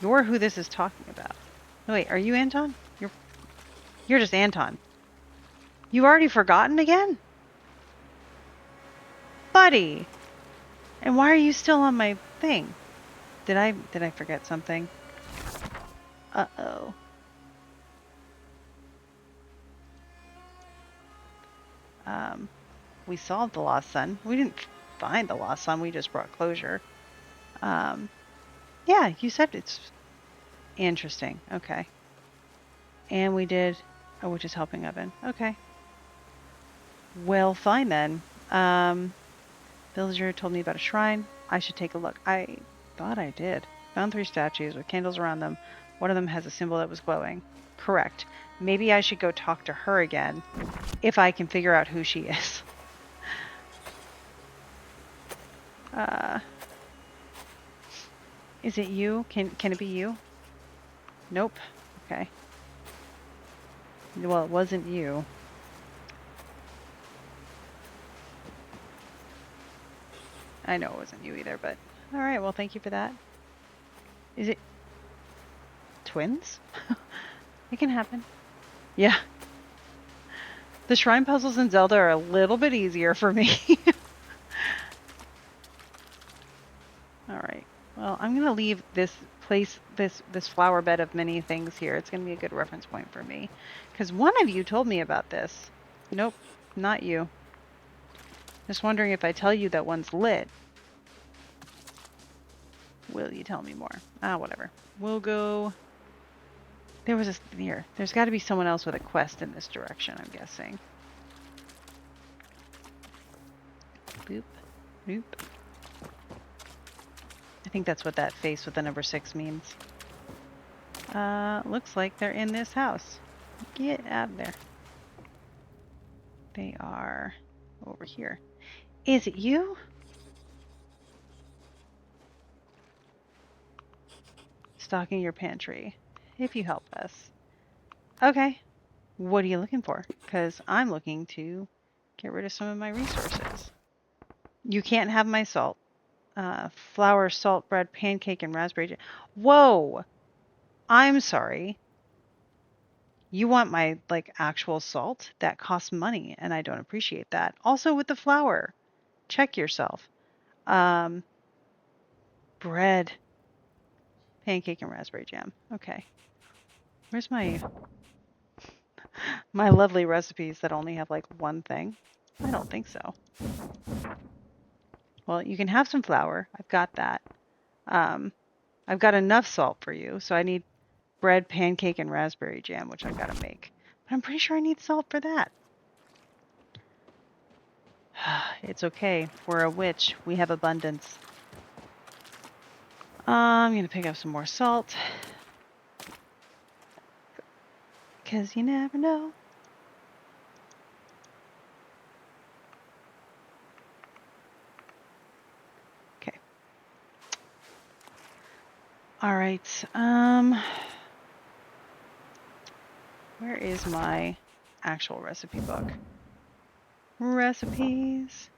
You're who this is talking about. Oh, wait, are you Anton? You're just Anton. You already forgotten again? Buddy! And why are you still on my thing? Did I forget something? Uh-oh. We solved the lost son. We didn't find the lost son, we just brought closure. Yeah, you said it's interesting. Okay. And we did... Oh, which is helping oven. Okay. Well, fine then. Villager told me about a shrine. I should take a look. I thought I did. Found 3 statues with candles around them. One of them has a symbol that was glowing. Correct. Maybe I should go talk to her again, if I can figure out who she is. Is it you? Can it be you? Nope. Okay. Well, it wasn't you. I know it wasn't you either, but... Alright, well, thank you for that. Is it... twins? It can happen. Yeah, The shrine puzzles in Zelda are a little bit easier for me. All right. Well, I'm going to leave this place, this flower bed of many things here. It's going to be a good reference point for me. Because one of you told me about this. Nope, not you. Just wondering if I tell you that one's lit, will you tell me more? Whatever. We'll go... There was a... Here. There's got to be someone else with a quest in this direction, I'm guessing. Boop. Boop. I think that's what that face with the number 6 means. Looks like they're in this house. Get out of there. They are over here. Is it you? Stocking your pantry. If you help us. Okay. What are you looking for? Because I'm looking to get rid of some of my resources. You can't have my salt. Flour, salt, bread, pancake, and raspberry jam. Whoa! I'm sorry. You want my, like, actual salt? That costs money, and I don't appreciate that. Also with the flour. Check yourself. Bread. Pancake and raspberry jam. Okay. Where's my lovely recipes that only have, like, one thing? I don't think so. Well, you can have some flour. I've got that. I've got enough salt for you, so I need bread, pancake, and raspberry jam, which I've got to make. But I'm pretty sure I need salt for that. It's okay. We're a witch. We have abundance. I'm going to pick up some more salt. Because you never know. Okay. All right. Where is my actual recipe book? Recipes.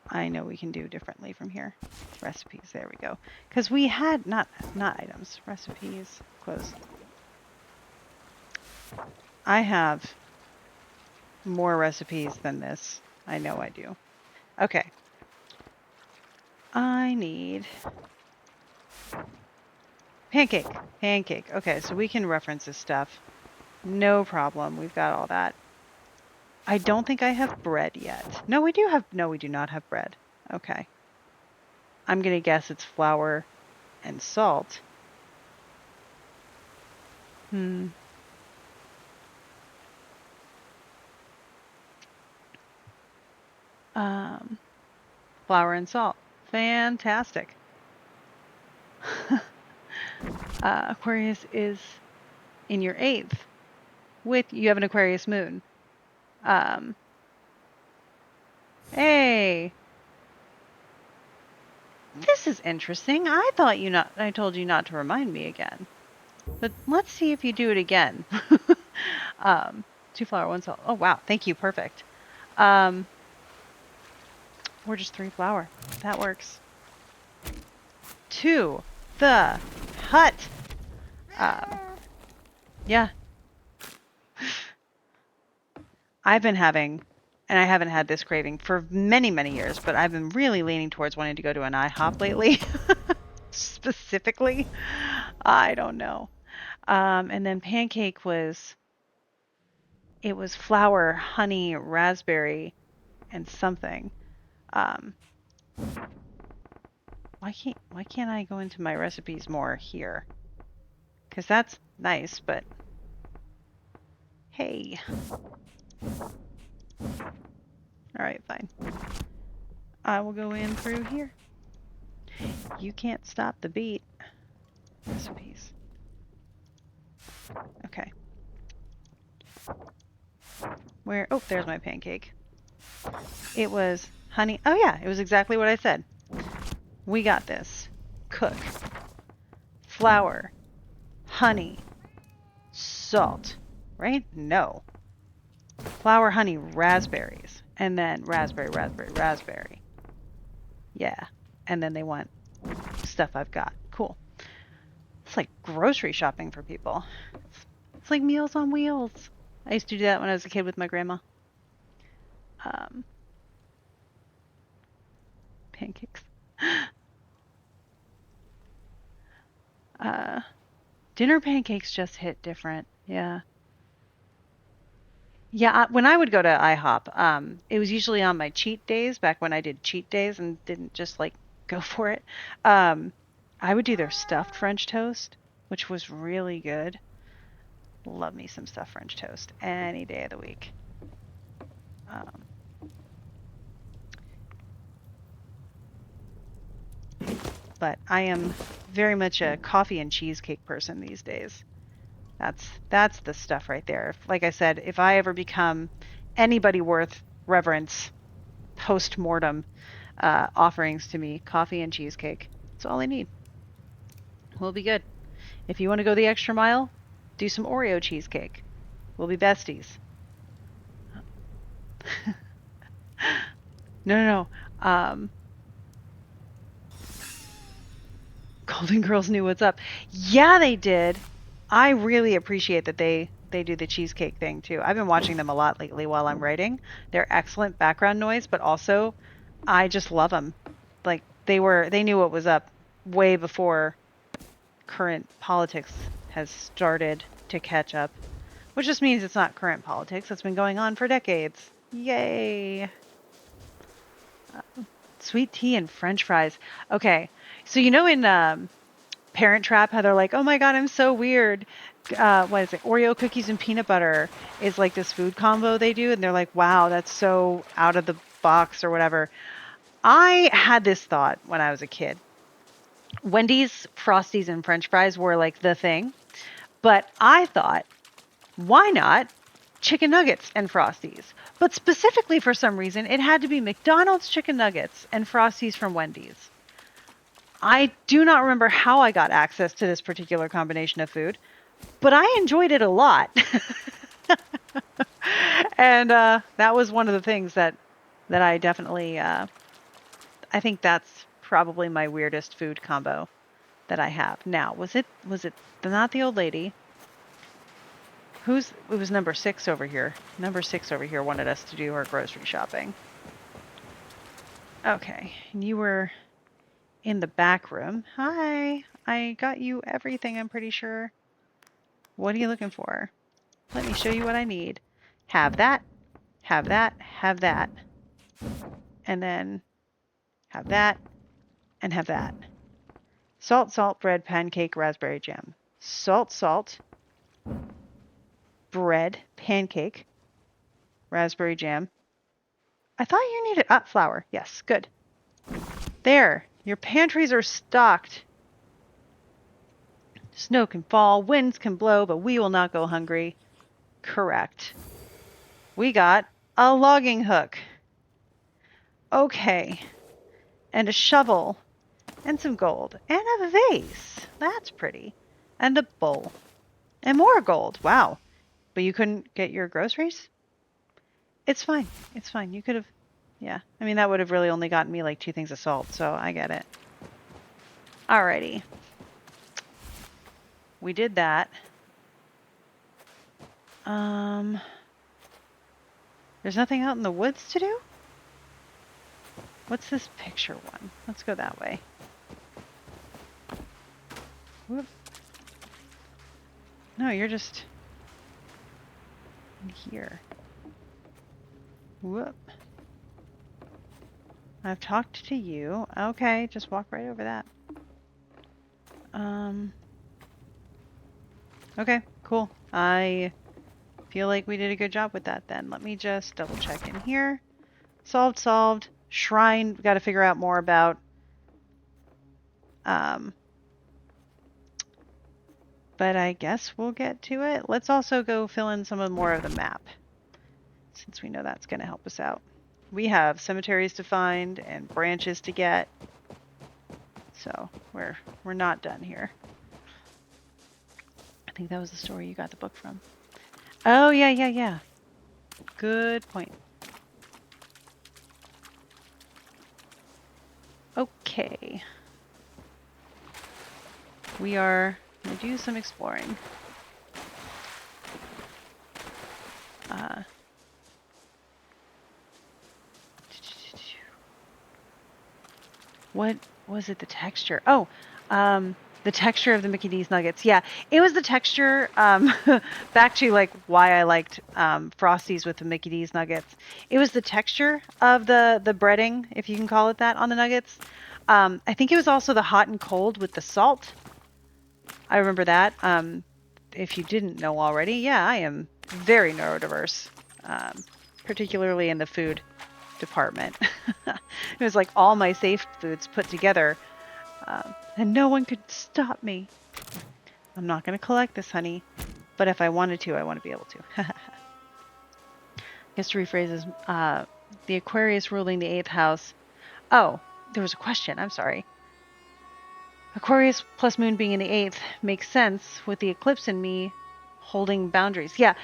I know we can do differently from here. Recipes. There we go. Because we had not items. Recipes. Close. I have more recipes than this. I know I do. Okay. I need pancake. Pancake. Okay, so we can reference this stuff. No problem. We've got all that. I don't think I have bread yet. No, we do not have bread. Okay. I'm going to guess it's flour and salt. Flour and salt. Fantastic. Aquarius is in your 8th. You have an Aquarius moon. Hey. This is interesting. I told you not to remind me again. But let's see if you do it again. 2 flour, 1 salt. Oh, wow. Thank you. Perfect. Or just 3 flour. That works. To the hut. Yeah. I've been having, and I haven't had this craving for many, many years, but I've been really leaning towards wanting to go to an IHOP lately. Specifically. I don't know. And then pancake was flour, honey, raspberry, and something. Why can't I go into my recipes more here? Because that's nice, but hey. Alright, fine. I will go in through here. You can't stop the beat. Recipes. Okay. Where? Oh, there's my pancake. It was honey. Oh yeah, it was exactly what I said. We got this. Cook. Flour. Honey. Salt. Right? No. Flour, honey, raspberries. And then raspberry, raspberry, raspberry. Yeah. And then they want stuff I've got. Cool. It's like grocery shopping for people. It's like Meals on Wheels. I used to do that when I was a kid with my grandma. Pancakes. Dinner pancakes just hit different. Yeah. Yeah, when I would go to IHOP, it was usually on my cheat days, back when I did cheat days and didn't just like go for it. Um, I would do their stuffed French toast, which was really good. Love me some stuffed French toast any day of the week. Um, but I am very much a coffee and cheesecake person these days. That's the stuff right there. Like I said, if I ever become anybody worth reverence post mortem offerings to me, coffee and cheesecake. That's all I need. We'll be good. If you want to go the extra mile, do some Oreo cheesecake. We'll be besties. No. Golden Girls knew what's up. Yeah, they did. I really appreciate that they do the cheesecake thing too. I've been watching them a lot lately while I'm writing. They're excellent background noise, but also I just love them. Like they knew what was up way before current politics has started to catch up, which just means it's not current politics. It's been going on for decades. Yay. Sweet tea and French fries. Okay, so you know in Parent Trap how they're like, oh my god, I'm so weird. What is it? Oreo cookies and peanut butter is like this food combo they do, and they're like, wow, that's so out of the box or whatever. I had this thought when I was a kid. Wendy's, Frosties, and French fries were like the thing, but I thought, why not chicken nuggets and Frosties? But specifically for some reason, it had to be McDonald's chicken nuggets and Frosties from Wendy's. I do not remember how I got access to this particular combination of food, but I enjoyed it a lot. And that was one of the things that I definitely I think that's probably my weirdest food combo that I have. Now, was it not the old lady? It was number 6 over here. Number 6 over here wanted us to do our grocery shopping. Okay, and you were in the back room. Hi, I got you everything, I'm pretty sure. What are you looking for? Let me show you what I need. Have that, have that, have that. And then have that, and have that. Salt, salt, bread, pancake, raspberry jam. Salt, salt, bread, pancake, raspberry jam. I thought you needed flour. Yes, good. There, your pantries are stocked. Snow can fall, winds can blow, but we will not go hungry. Correct. We got a logging hook. Okay. And a shovel. And some gold. And a vase. That's pretty. And a bowl. And more gold. Wow. But you couldn't get your groceries? It's fine. It's fine. You could have... Yeah. I mean, that would have really only gotten me like 2 things of salt, so I get it. Alrighty. We did that. There's nothing out in the woods to do? What's this picture one? Let's go that way. Whoop. No, you're just in here. Whoop. I've talked to you. Okay, just walk right over that. Okay, cool. I feel like we did a good job with that then. Let me just double check in here. Solved. Shrine, we got to figure out more about. But I guess we'll get to it. Let's also go fill in some more of the map, since we know that's going to help us out. We have cemeteries to find and branches to get. So we're not done here. I think that was the story you got the book from. Oh, yeah. Good point. Okay. We are going to do some exploring. What was it? The texture? Oh, the texture of the Mickey D's nuggets. Yeah, it was the texture. Back to like why I liked Frosties with the Mickey D's nuggets. It was the texture of the breading, if you can call it that, on the nuggets. I think it was also the hot and cold with the salt. I remember that. If you didn't know already, yeah, I am very neurodiverse, particularly in the food department. It was like all my safe foods put together, and no one could stop me. I'm not going to collect this, honey, but if I wanted to, I want to be able to. I guess to rephrase is the Aquarius ruling the 8th house. Oh, there was a question. I'm sorry. Aquarius plus moon being in the 8th makes sense with the eclipse in me holding boundaries. Yeah.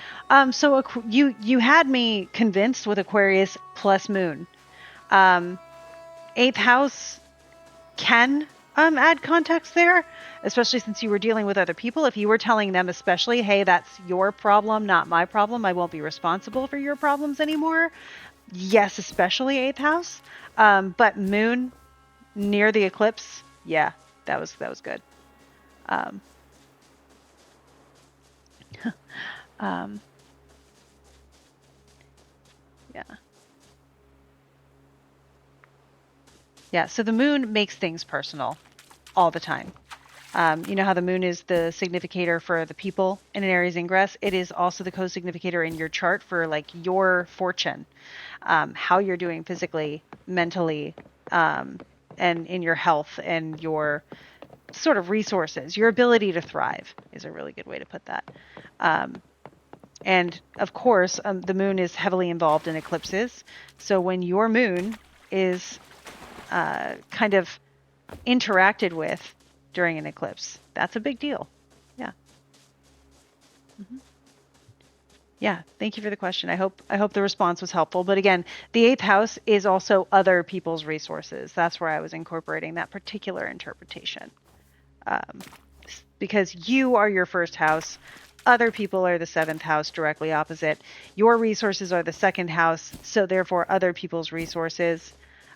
So you had me convinced with Aquarius plus moon. 8th house can add context there, especially since you were dealing with other people. If you were telling them especially, hey, that's your problem, not my problem, I won't be responsible for your problems anymore. Yes, especially 8th house. But moon near the eclipse, yeah, that was good. Um, um, yeah. Yeah, so the moon makes things personal all the time. You know how the moon is the significator for the people in an Aries Ingress? It is also the co-significator in your chart for like your fortune, how you're doing physically, mentally, and in your health and your sort of resources. Your ability to thrive is a really good way to put that. And of course, the moon is heavily involved in eclipses. So when your moon is kind of interacted with during an eclipse, that's a big deal. Yeah. Mm-hmm. Yeah, thank you for the question. I hope the response was helpful. But again, the 8th house is also other people's resources. That's where I was incorporating that particular interpretation. Because you are your first house, other people are the 7th house directly opposite. Your resources are the 2nd house, so therefore other people's resources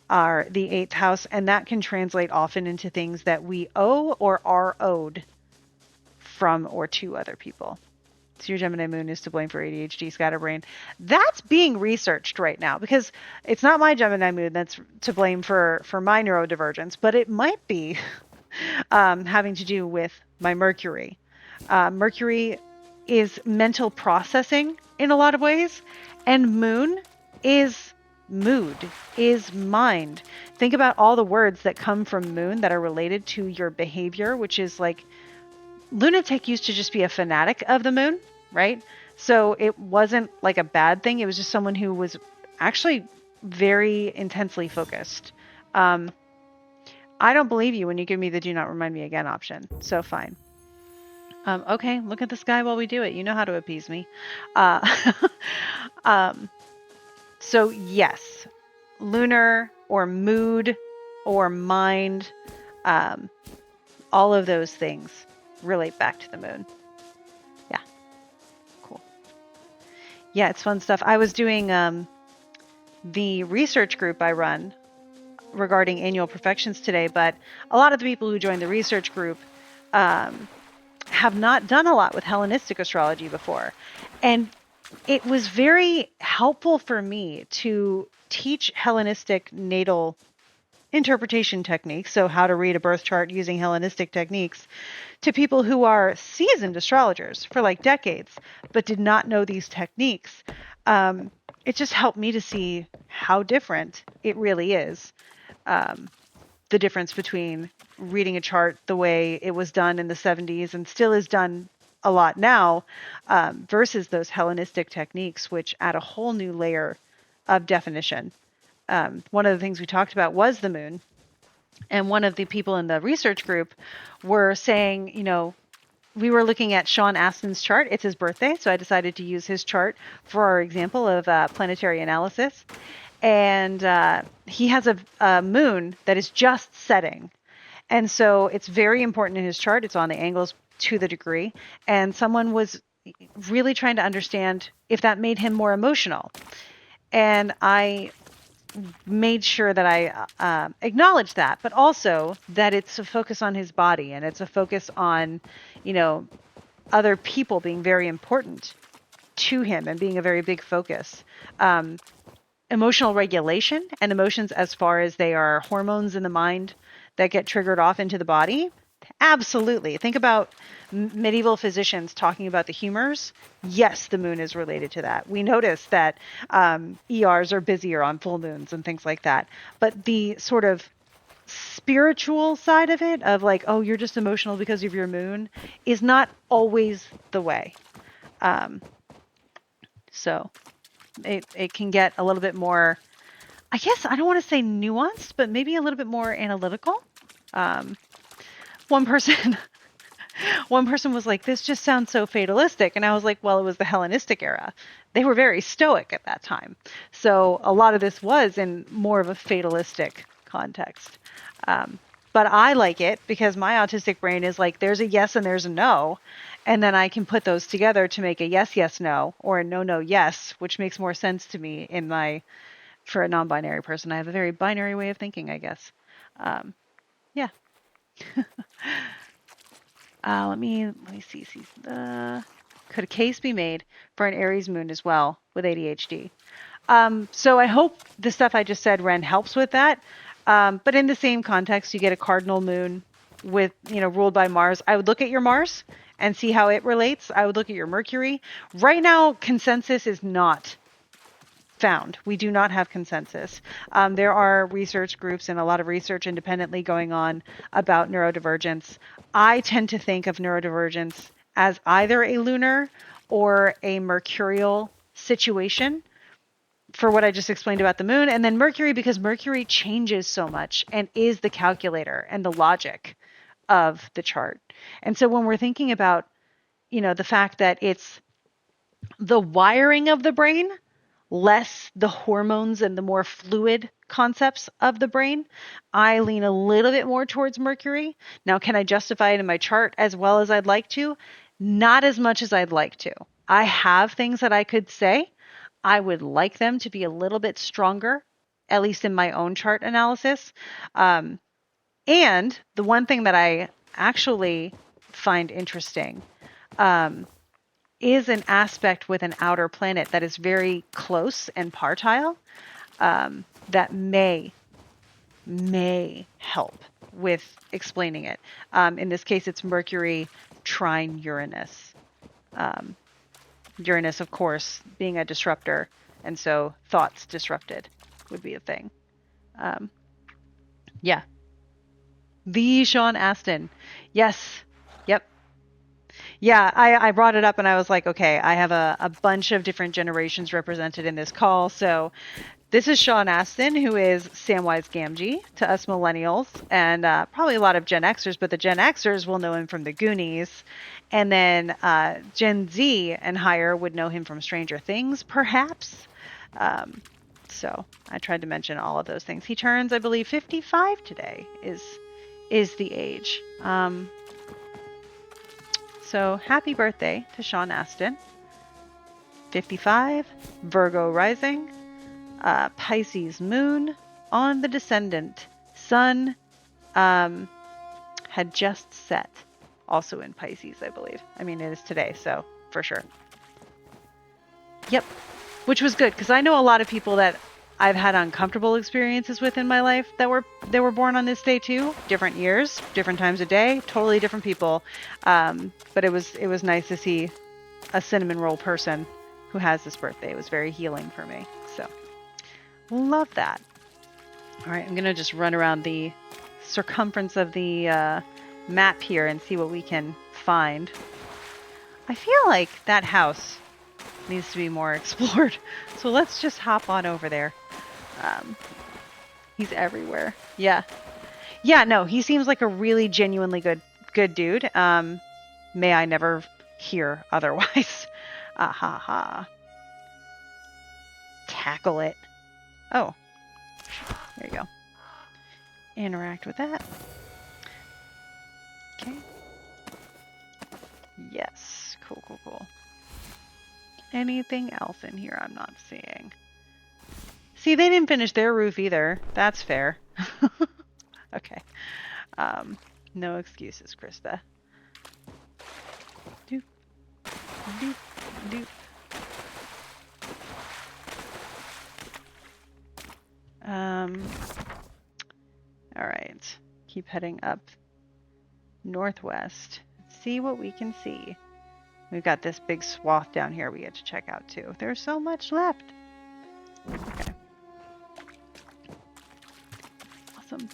are the 8th house, and that can translate often into things that we owe or are owed from or to other people. So your Gemini moon is to blame for ADHD, scatterbrain. That's being researched right now because it's not my Gemini moon that's to blame for my neurodivergence, but it might be having to do with my Mercury. Mercury is mental processing in a lot of ways, and moon is mood, is mind. Think about all the words that come from moon that are related to your behavior, which is like lunatic used to just be a fanatic of the moon, right? So it wasn't like a bad thing. It was just someone who was actually very intensely focused. I don't believe you when you give me the do not remind me again option. So fine. Okay, look at the sky while we do it. You know how to appease me. Um, so yes, lunar or mood or mind, all of those things relate back to the moon. Yeah, cool. Yeah, it's fun stuff. I was doing the research group I run regarding annual perfections today, but a lot of the people who joined the research group have not done a lot with Hellenistic astrology before. And it was very helpful for me to teach Hellenistic natal interpretation techniques, so how to read a birth chart using Hellenistic techniques, to people who are seasoned astrologers for like decades, but did not know these techniques. It just helped me to see how different it really is. The difference between reading a chart the way it was done in the 70s and still is done a lot now, versus those Hellenistic techniques, which add a whole new layer of definition. One of the things we talked about was the moon. And one of the people in the research group were saying, you know, we were looking at Sean Astin's chart. It's his birthday, so I decided to use his chart for our example of planetary analysis. And he has a moon that is just setting. And so it's very important in his chart. It's on the angles to the degree. And someone was really trying to understand if that made him more emotional. And I made sure that I acknowledged that, but also that it's a focus on his body and it's a focus on, you know, other people being very important to him and being a very big focus. Emotional regulation and emotions as far as they are hormones in the mind that get triggered off into the body. Absolutely. Think about medieval physicians talking about the humors. Yes, the moon is related to that. We notice that ERs are busier on full moons and things like that. But the sort of spiritual side of it, of like, oh, you're just emotional because of your moon, is not always the way. So it can get a little bit more, I guess I don't want to say nuanced, but maybe a little bit more analytical. One person one person was like, this just sounds so fatalistic. And I was like, well, it was the Hellenistic era. They were very stoic at that time. So a lot of this was in more of a fatalistic context. But I like it because my autistic brain is like, there's a yes and there's a no. And then I can put those together to make a yes, yes, no, or a no, no, yes, which makes more sense to me in my, for a non-binary person. I have a very binary way of thinking, I guess. Yeah. Let me see. Could a case be made for an Aries moon as well with ADHD? So I hope the stuff I just said, Ren, helps with that. But in the same context, you get a cardinal moon with, ruled by Mars. I would look at your Mars and see how it relates. I would look at your Mercury. Right now, consensus is not found. We do not have consensus. There are research groups and a lot of research independently going on about neurodivergence. I tend to think of neurodivergence as either a lunar or a mercurial situation for what I just explained about the moon. And then Mercury, because Mercury changes so much and is the calculator and the logic of the chart. And so when we're thinking about, the fact that it's the wiring of the brain, less the hormones and the more fluid concepts of the brain, I lean a little bit more towards Mercury. Now, can I justify it in my chart as well as I'd like to? Not as much as I'd like to. I have things that I could say. I would like them to be a little bit stronger, at least in my own chart analysis. And the one thing that I actually find interesting is an aspect with an outer planet that is very close and partile that may help with explaining it. In this case, it's Mercury trine Uranus. Uranus, of course, being a disruptor, and so thoughts disrupted would be a thing. Yeah. The Sean Astin. Yes. Yep. Yeah, I brought it up and I was like, okay, I have a bunch of different generations represented in this call. So this is Sean Astin, who is Samwise Gamgee to us millennials and probably a lot of Gen Xers, but the Gen Xers will know him from the Goonies. And then Gen Z and higher would know him from Stranger Things, perhaps. So I tried to mention all of those things. He turns, I believe, 55 today is the age. So happy birthday to Sean Astin. 55, Virgo rising, Pisces moon on the descendant. Sun had just set, also in Pisces, I believe. I mean, it is today, so for sure. Yep, which was good because I know a lot of people that I've had uncomfortable experiences with in my life that were born on this day too. Different years, different times of day, totally different people. But it was nice to see a cinnamon roll person who has this birthday. It was very healing for me. So love that. All right, I'm gonna just run around the circumference of the map here and see what we can find. I feel like that house needs to be more explored. So let's just hop on over there. He's everywhere. Yeah. Yeah, no, he seems like a really genuinely good dude. May I never hear otherwise. Ha ha. Tackle it. Oh. There you go. Interact with that. Okay. Yes. Cool. Anything else in here I'm not seeing? See, they didn't finish their roof either. That's fair. Okay. No excuses, Krista. Doop, doop, doop. All right. Keep heading up northwest. See what we can see. We've got this big swath down here we get to check out too. There's so much left. Okay. Awesome.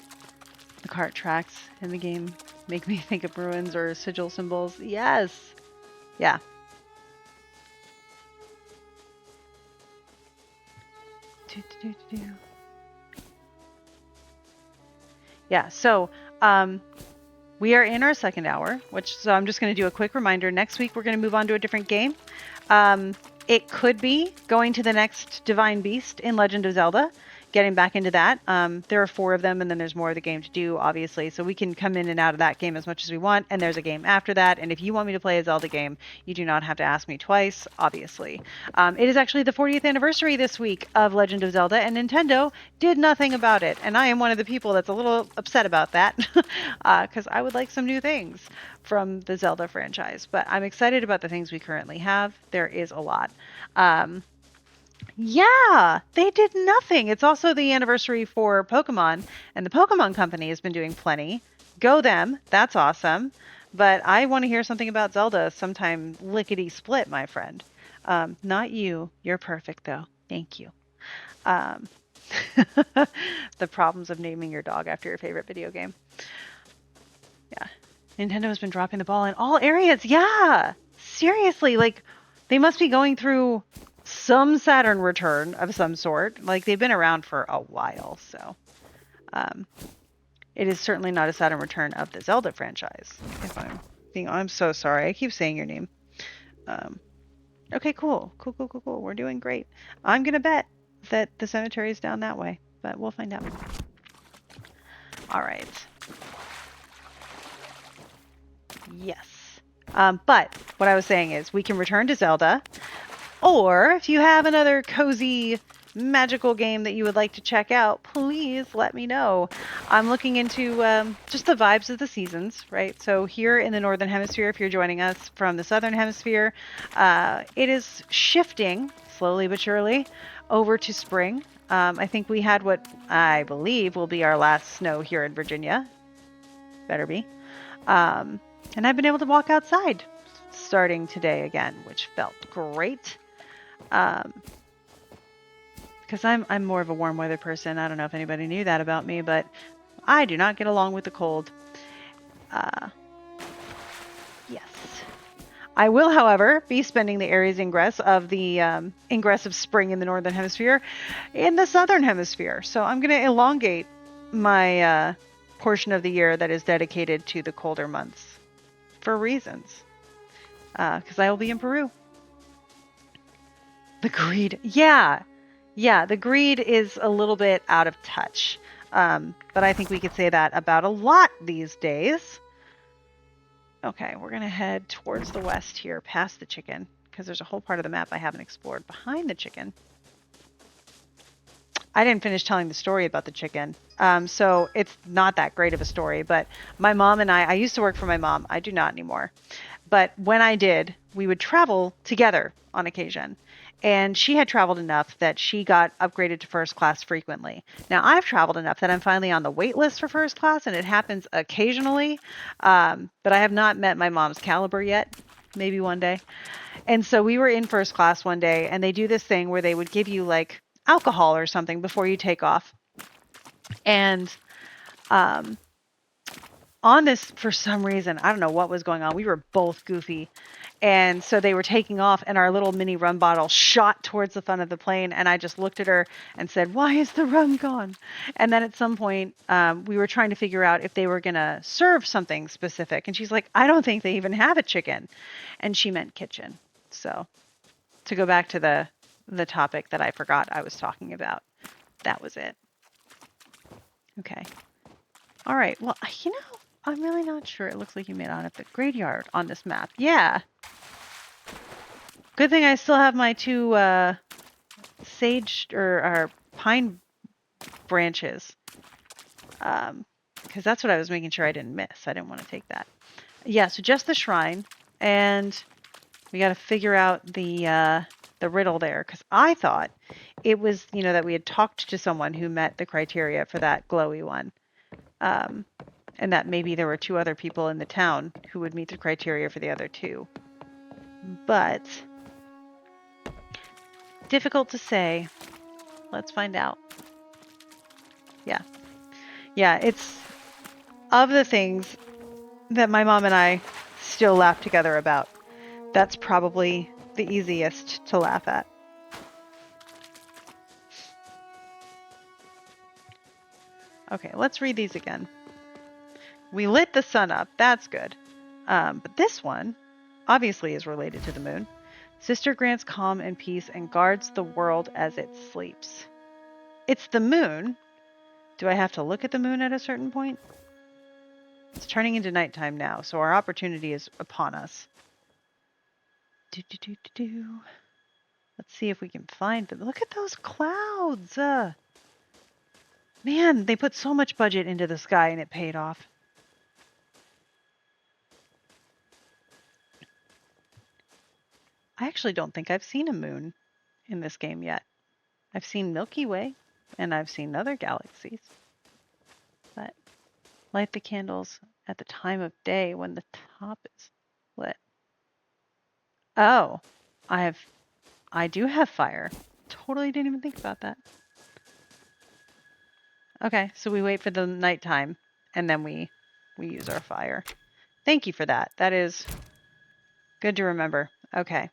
The cart tracks in the game make me think of ruins or sigil symbols. Yes. Yeah. Yeah, so we are in our second hour, so I'm just going to do a quick reminder. Next week, we're going to move on to a different game. It could be going to the next Divine Beast in Legend of Zelda, getting back into that. There are 4 of them, and then there's more of the game to do, obviously. So we can come in and out of that game as much as we want, and there's a game after that. And if you want me to play a Zelda game, you do not have to ask me twice, obviously. It is actually the 40th anniversary this week of Legend of Zelda, and Nintendo did nothing about it. And I am one of the people that's a little upset about that, because I would like some new things from the Zelda franchise. But I'm excited about the things we currently have. There is a lot. Yeah, they did nothing. It's also the anniversary for Pokemon, and the Pokemon Company has been doing plenty. Go them. That's awesome. But I want to hear something about Zelda sometime lickety-split, my friend. Not you. You're perfect, though. Thank you. The problems of naming your dog after your favorite video game. Yeah. Nintendo has been dropping the ball in all areas. Yeah. Seriously, like, they must be going through some Saturn return of some sort. Like, they've been around for a while, so it is certainly not a Saturn return of the Zelda franchise. I'm so sorry. I keep saying your name. Okay, cool. Cool. We're doing great. I'm gonna bet that the cemetery is down that way, but we'll find out. All right. Yes. But what I was saying is we can return to Zelda. Or if you have another cozy magical game that you would like to check out, please let me know. I'm looking into just the vibes of the seasons, right? So here in the Northern Hemisphere, if you're joining us from the Southern Hemisphere, it is shifting slowly but surely over to spring. I think we had what I believe will be our last snow here in Virginia. Better be. And I've been able to walk outside starting today again, which felt great. Because I'm more of a warm weather person. I don't know if anybody knew that about me, but I do not get along with the cold. Yes. I will, however, be spending the Aries Ingress of the Ingress of spring in the Northern Hemisphere in the Southern Hemisphere. So I'm going to elongate my portion of the year that is dedicated to the colder months for reasons. Because I will be in Peru. The greed. Yeah, the greed is a little bit out of touch. But I think we could say that about a lot these days. Okay, we're going to head towards the west here, past the chicken, because there's a whole part of the map I haven't explored behind the chicken. I didn't finish telling the story about the chicken, so it's not that great of a story, but my mom and I used to work for my mom. I do not anymore. But when I did, we would travel together on occasion. And she had traveled enough that she got upgraded to first class frequently. Now, I've traveled enough that I'm finally on the wait list for first class, and it happens occasionally. But I have not met my mom's caliber yet. Maybe one day. And so we were in first class one day, and they do this thing where they would give you, like, alcohol or something before you take off. And on this, for some reason, I don't know what was going on. We were both goofy. And so they were taking off, and our little mini rum bottle shot towards the front of the plane. And I just looked at her and said, "Why is the rum gone?" And then at some point, we were trying to figure out if they were going to serve something specific. And she's like, "I don't think they even have a chicken." And she meant kitchen. So to go back to the topic that I forgot I was talking about, that was it. Okay. All right. Well, I'm really not sure. It looks like you made on at the graveyard on this map. Yeah. Good thing I still have my 2 sage or pine branches. Because that's what I was making sure I didn't miss. I didn't want to take that. Yeah, so just the shrine, and we got to figure out the riddle there. Because I thought it was, that we had talked to someone who met the criteria for that glowy one, and that maybe there were 2 other people in the town who would meet the criteria for the other 2. But difficult to say. Let's find out. Yeah, it's of the things that my mom and I still laugh together about. That's probably the easiest to laugh at. Okay, let's read these again. We lit the sun up. That's good. But this one obviously is related to the moon. Sister grants calm and peace and guards the world as it sleeps. It's the moon. Do I have to look at the moon at a certain point? It's turning into nighttime now, so our opportunity is upon us. Let's see if we can find them. Look at those clouds. Man, they put so much budget into the sky and it paid off. I actually don't think I've seen a moon in this game yet. I've seen Milky Way and I've seen other galaxies. But light the candles at the time of day when the top is lit. Oh, I do have fire. Totally didn't even think about that. Okay, so we wait for the nighttime and then we use our fire. Thank you for that. That is good to remember. Okay.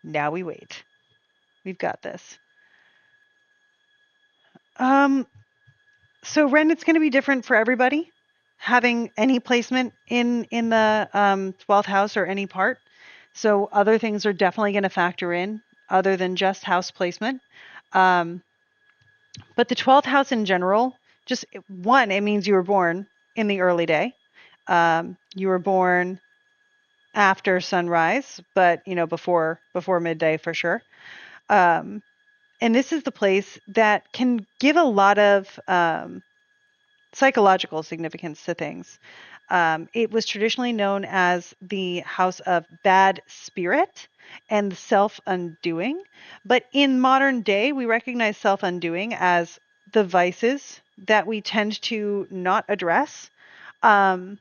Now we wait. We've got this. So Ren, it's going to be different for everybody. Having any placement in the 12th house or any part. So other things are definitely going to factor in other than just house placement. But the 12th house in general, just one, it means you were born in the early day. You were born after sunrise, but before midday for sure. And this is the place that can give a lot of psychological significance to things. It was traditionally known as the house of bad spirit and self-undoing. But in modern day, we recognize self-undoing as the vices that we tend to not address. And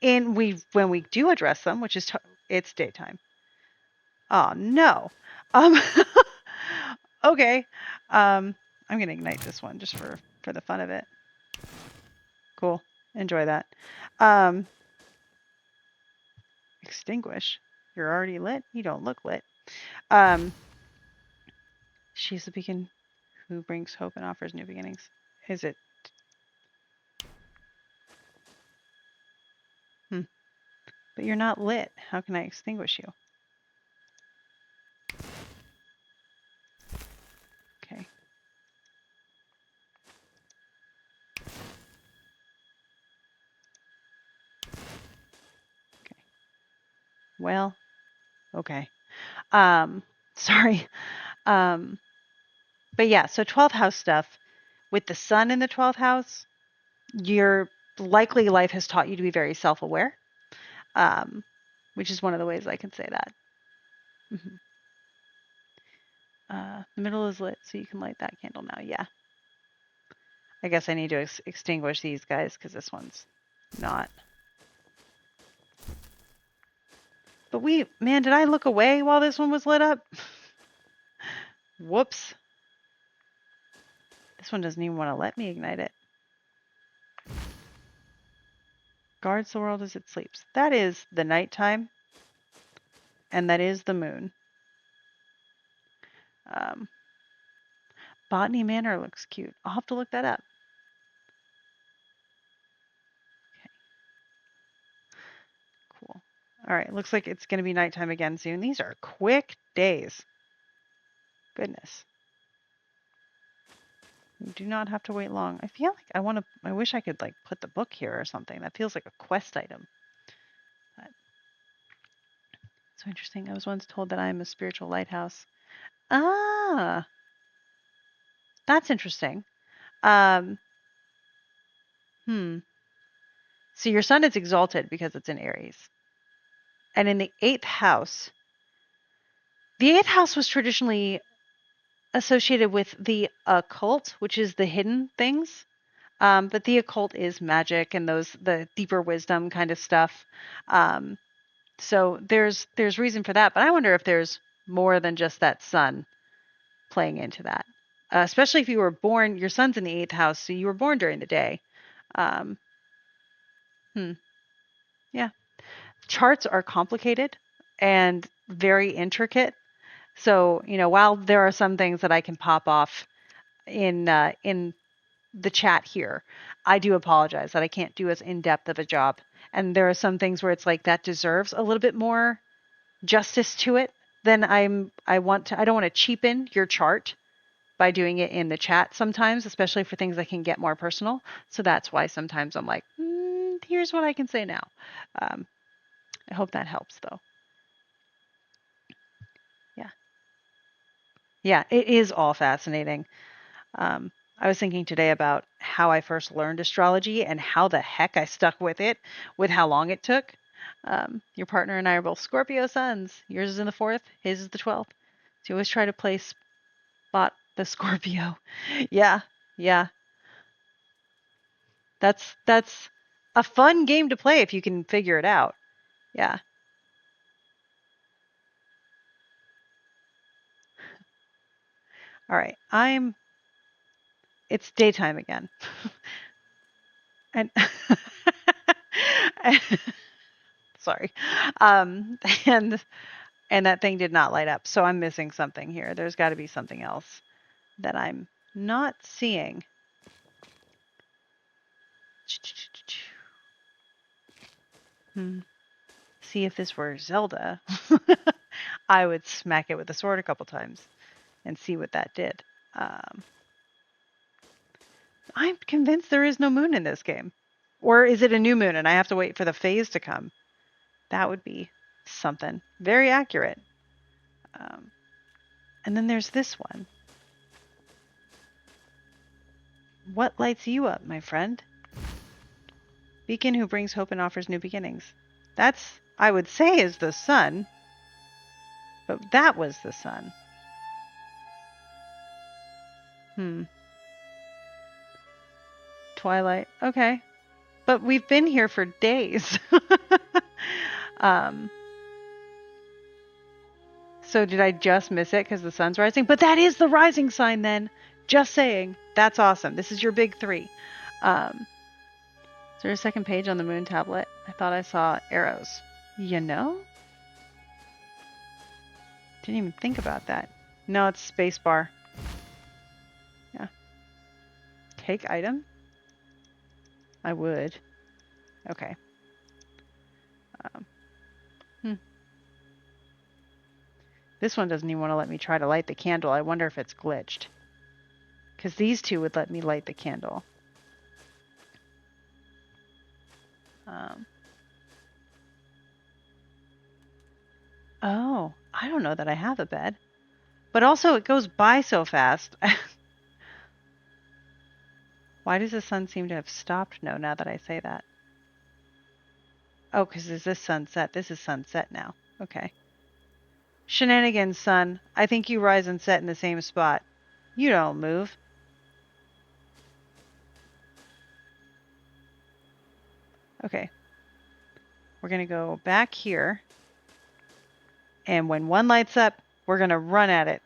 when we do address them, which is it's daytime. Oh no. Okay. I'm gonna ignite this one just for the fun of it. Cool. Enjoy that. Extinguish. You're already lit. You don't look lit. She's the beacon who brings hope and offers new beginnings. Is it? But you're not lit. How can I extinguish you? Okay. Okay. Well, okay. Sorry. But yeah, so 12th house stuff. With the sun in the 12th house, your likely life has taught you to be very self-aware, which is one of the ways I can say that. Mm-hmm. The middle is lit, so you can light that candle now. Yeah. I guess I need to extinguish these guys because this one's not. But man, did I look away while this one was lit up? Whoops. This one doesn't even want to let me ignite it. Guards the world as it sleeps. That is the nighttime, and that is the moon. Botany Manor looks cute. I'll have to look that up. Okay. Cool. All right, looks like it's going to be nighttime again soon. These are quick days. Goodness. You do not have to wait long. I feel like I wish I could put the book here or something. That feels like a quest item. But so interesting. I was once told that I am a spiritual lighthouse. Ah, that's interesting. Um, hmm. So your sun is exalted because it's in Aries. And in the the eighth house was traditionally associated with the occult, which is the hidden things. But the occult is magic and the deeper wisdom kind of stuff. Um, so there's reason for that. But I wonder if there's more than just that sun playing into that. Especially if you were born, your sun's in the eighth house, so you were born during the day. Um, hmm, yeah. Charts are complicated and very intricate. So, while there are some things that I can pop off in the chat here, I do apologize that I can't do as in-depth of a job. And there are some things where it's like that deserves a little bit more justice to it than I don't want to cheapen your chart by doing it in the chat sometimes, especially for things that can get more personal. So that's why sometimes I'm like, here's what I can say now. Um, I hope that helps though. Yeah. Yeah, it is all fascinating. I was thinking today about how I first learned astrology and how the heck I stuck with it, with how long it took. Your partner and I are both Scorpio suns. Yours is in the fourth, his is the 12th. So you always try to play spot the Scorpio. Yeah, yeah. That's a fun game to play if you can figure it out. Yeah. All right. It's daytime again. And sorry. Um and and that thing did not light up. So I'm missing something here. There's got to be something else that I'm not seeing. Hmm. See, if this were Zelda, I would smack it with a sword a couple times and see what that did. Um, I'm convinced there is no moon in this game. Or is it a new moon and I have to wait for the phase to come? That would be something. Very accurate. Um, and then there's this one. What lights you up, my friend? Beacon who brings hope and offers new beginnings. That's, I would say, is the sun. But that was the sun. Hmm. Twilight. Okay. But we've been here for days. um, so did I just miss it because the sun's rising? But that is the rising sign then. Just saying. That's awesome. This is your big three. Is there a second page on the moon tablet? I thought I saw arrows. You know? Didn't even think about that. No, it's spacebar. Yeah. Take item? I would. Okay. Um, hmm. This one doesn't even want to let me try to light the candle. I wonder if it's glitched. Because these two would let me light the candle. Um, oh, I don't know that I have a bed. But also, it goes by so fast. Why does the sun seem to have stopped? No, now that I say that. Oh, because is this sunset? This is sunset now. Okay. Shenanigans, sun. I think you rise and set in the same spot. You don't move. Okay. We're going to go back here. And when one lights up, we're going to run at it.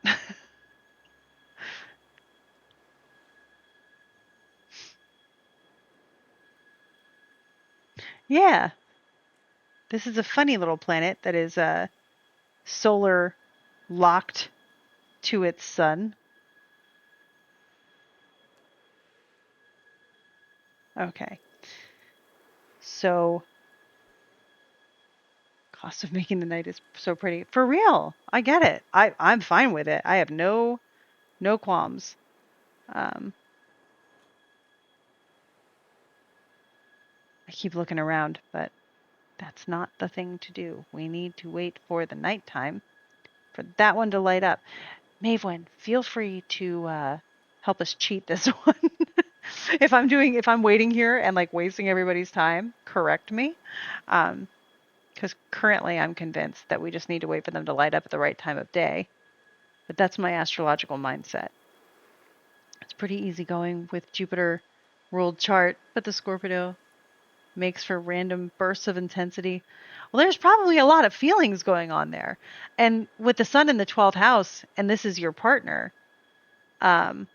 Yeah. This is a funny little planet that is solar locked to its sun. Okay. So, cost of making the night is so pretty. For real. I get it. I'm fine with it. I have no qualms. Um, I keep looking around, but that's not the thing to do. We need to wait for the nighttime for that one to light up. Maven, feel free to help us cheat this one. If I'm waiting here and like wasting everybody's time, correct me. Because currently I'm convinced that we just need to wait for them to light up at the right time of day. But that's my astrological mindset. It's pretty easy going with Jupiter ruled chart, but the Scorpio makes for random bursts of intensity. Well, there's probably a lot of feelings going on there. And with the sun in the 12th house, and this is your partner, um,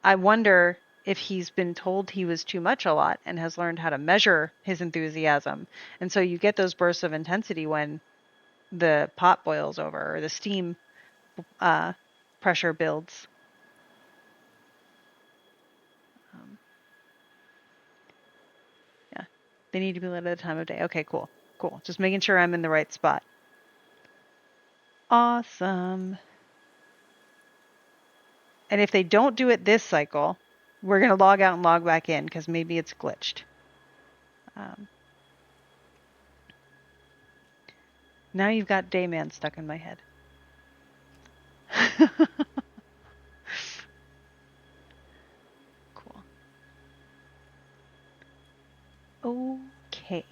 I wonder if he's been told he was too much a lot and has learned how to measure his enthusiasm. And so you get those bursts of intensity when the pot boils over or the steam pressure builds. Yeah, they need to be lit at a time of day. Okay, cool. Just making sure I'm in the right spot. Awesome. And if they don't do it this cycle, we're going to log out and log back in because maybe it's glitched. Now you've got Dayman stuck in my head. Cool. Okay.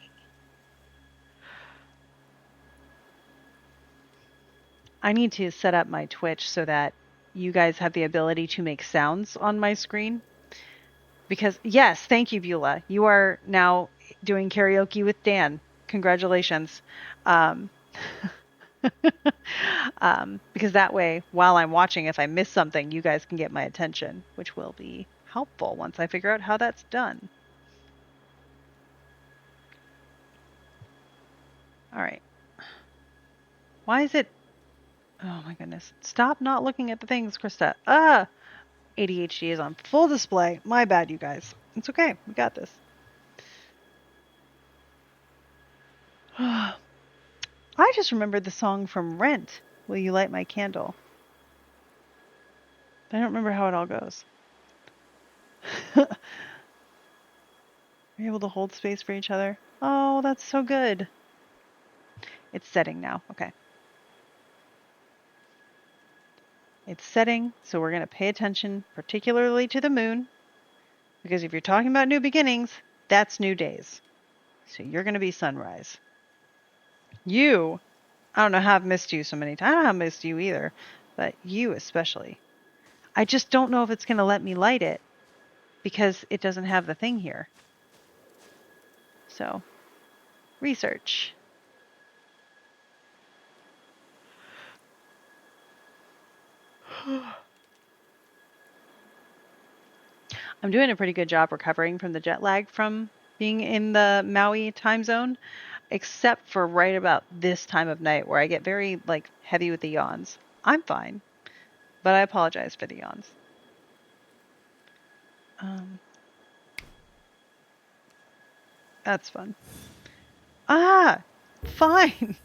I need to set up my Twitch so that you guys have the ability to make sounds on my screen. Because, yes, thank you, Beulah. You are now doing karaoke with Dan. Congratulations. Because that way, while I'm watching, if I miss something, you guys can get my attention, which will be helpful once I figure out how that's done. All right. Why is it... Oh my goodness. Stop not looking at the things, Krista. ADHD is on full display. My bad, you guys. It's okay. We got this. I just remembered the song from Rent, Will You Light My Candle? I don't remember how it all goes. Are you able to hold space for each other? Oh, that's so good. It's setting now. Okay. It's setting, so we're going to pay attention particularly to the moon, because if you're talking about new beginnings, that's new days. So you're going to be sunrise. You, I don't know how I've missed you so many times. I don't know how I've missed you either, but you especially. I just don't know if it's going to let me light it because it doesn't have the thing here. So, research. I'm doing a pretty good job recovering from the jet lag from being in the Maui time zone, except for right about this time of night where I get very heavy with the yawns. I'm fine, but I apologize for the yawns. That's fun. Fine.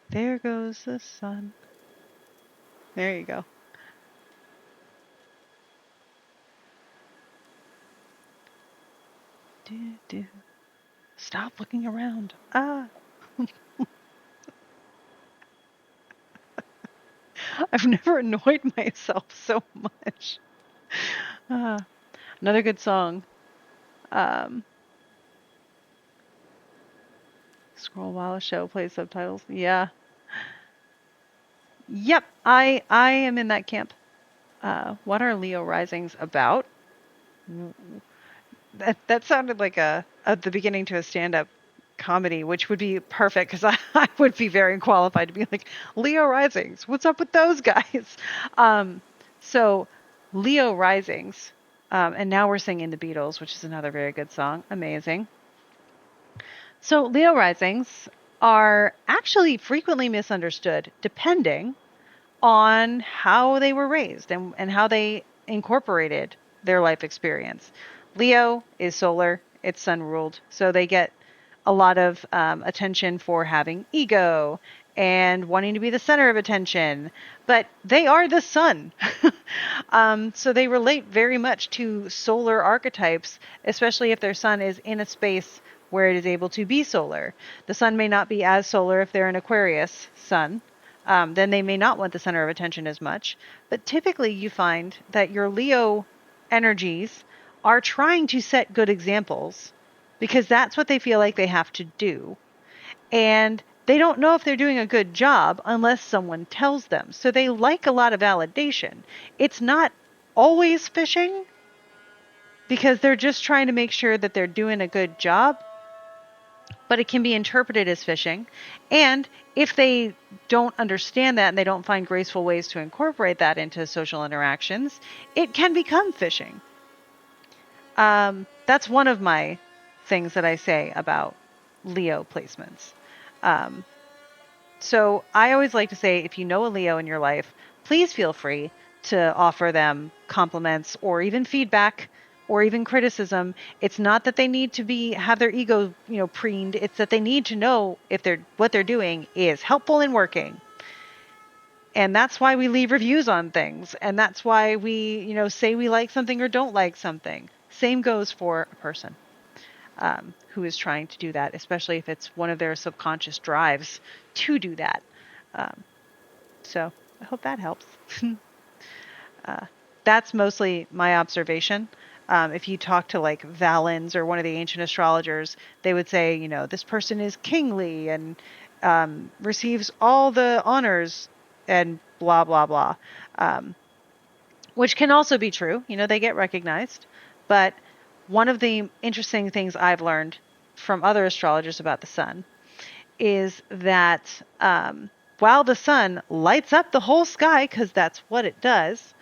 There goes the sun. There you go. Stop looking around. I've never annoyed myself so much. Another good song. Scroll while a show plays subtitles. Yeah. Yep, I am in that camp. What are Leo risings about? That sounded like at the beginning to a stand-up comedy, which would be perfect because I would be very qualified to be like, Leo risings, what's up with those guys? So Leo risings, and now we're singing the Beatles, which is another very good song. Amazing. So Leo risings are actually frequently misunderstood depending on how they were raised and how they incorporated their life experience. Leo is solar, it's sun ruled, so they get a lot of attention for having ego and wanting to be the center of attention, but they are the sun. So they relate very much to solar archetypes, especially if their sun is in a space where it is able to be solar. The sun may not be as solar if they're an Aquarius sun. Then they may not want the center of attention as much. But typically you find that your Leo energies are trying to set good examples because that's what they feel like they have to do. And they don't know if they're doing a good job unless someone tells them. So they like a lot of validation. It's not always fishing because they're just trying to make sure that they're doing a good job, but it can be interpreted as fishing. And if they don't understand that and they don't find graceful ways to incorporate that into social interactions, it can become fishing. That's one of my things that I say about Leo placements. So I always like to say, if you know a Leo in your life, please feel free to offer them compliments or even feedback or even criticism. It's not that they need to have their ego, preened. It's that they need to know if what they're doing is helpful and working. And that's why we leave reviews on things. And that's why we, say we like something or don't like something. Same goes for a person who is trying to do that, especially if it's one of their subconscious drives to do that. So I hope that helps. That's mostly my observation. If you talk to like Valens or one of the ancient astrologers, they would say, this person is kingly and receives all the honors and blah, blah, blah. Which can also be true. They get recognized. But one of the interesting things I've learned from other astrologers about the sun is that while the sun lights up the whole sky, because that's what it does,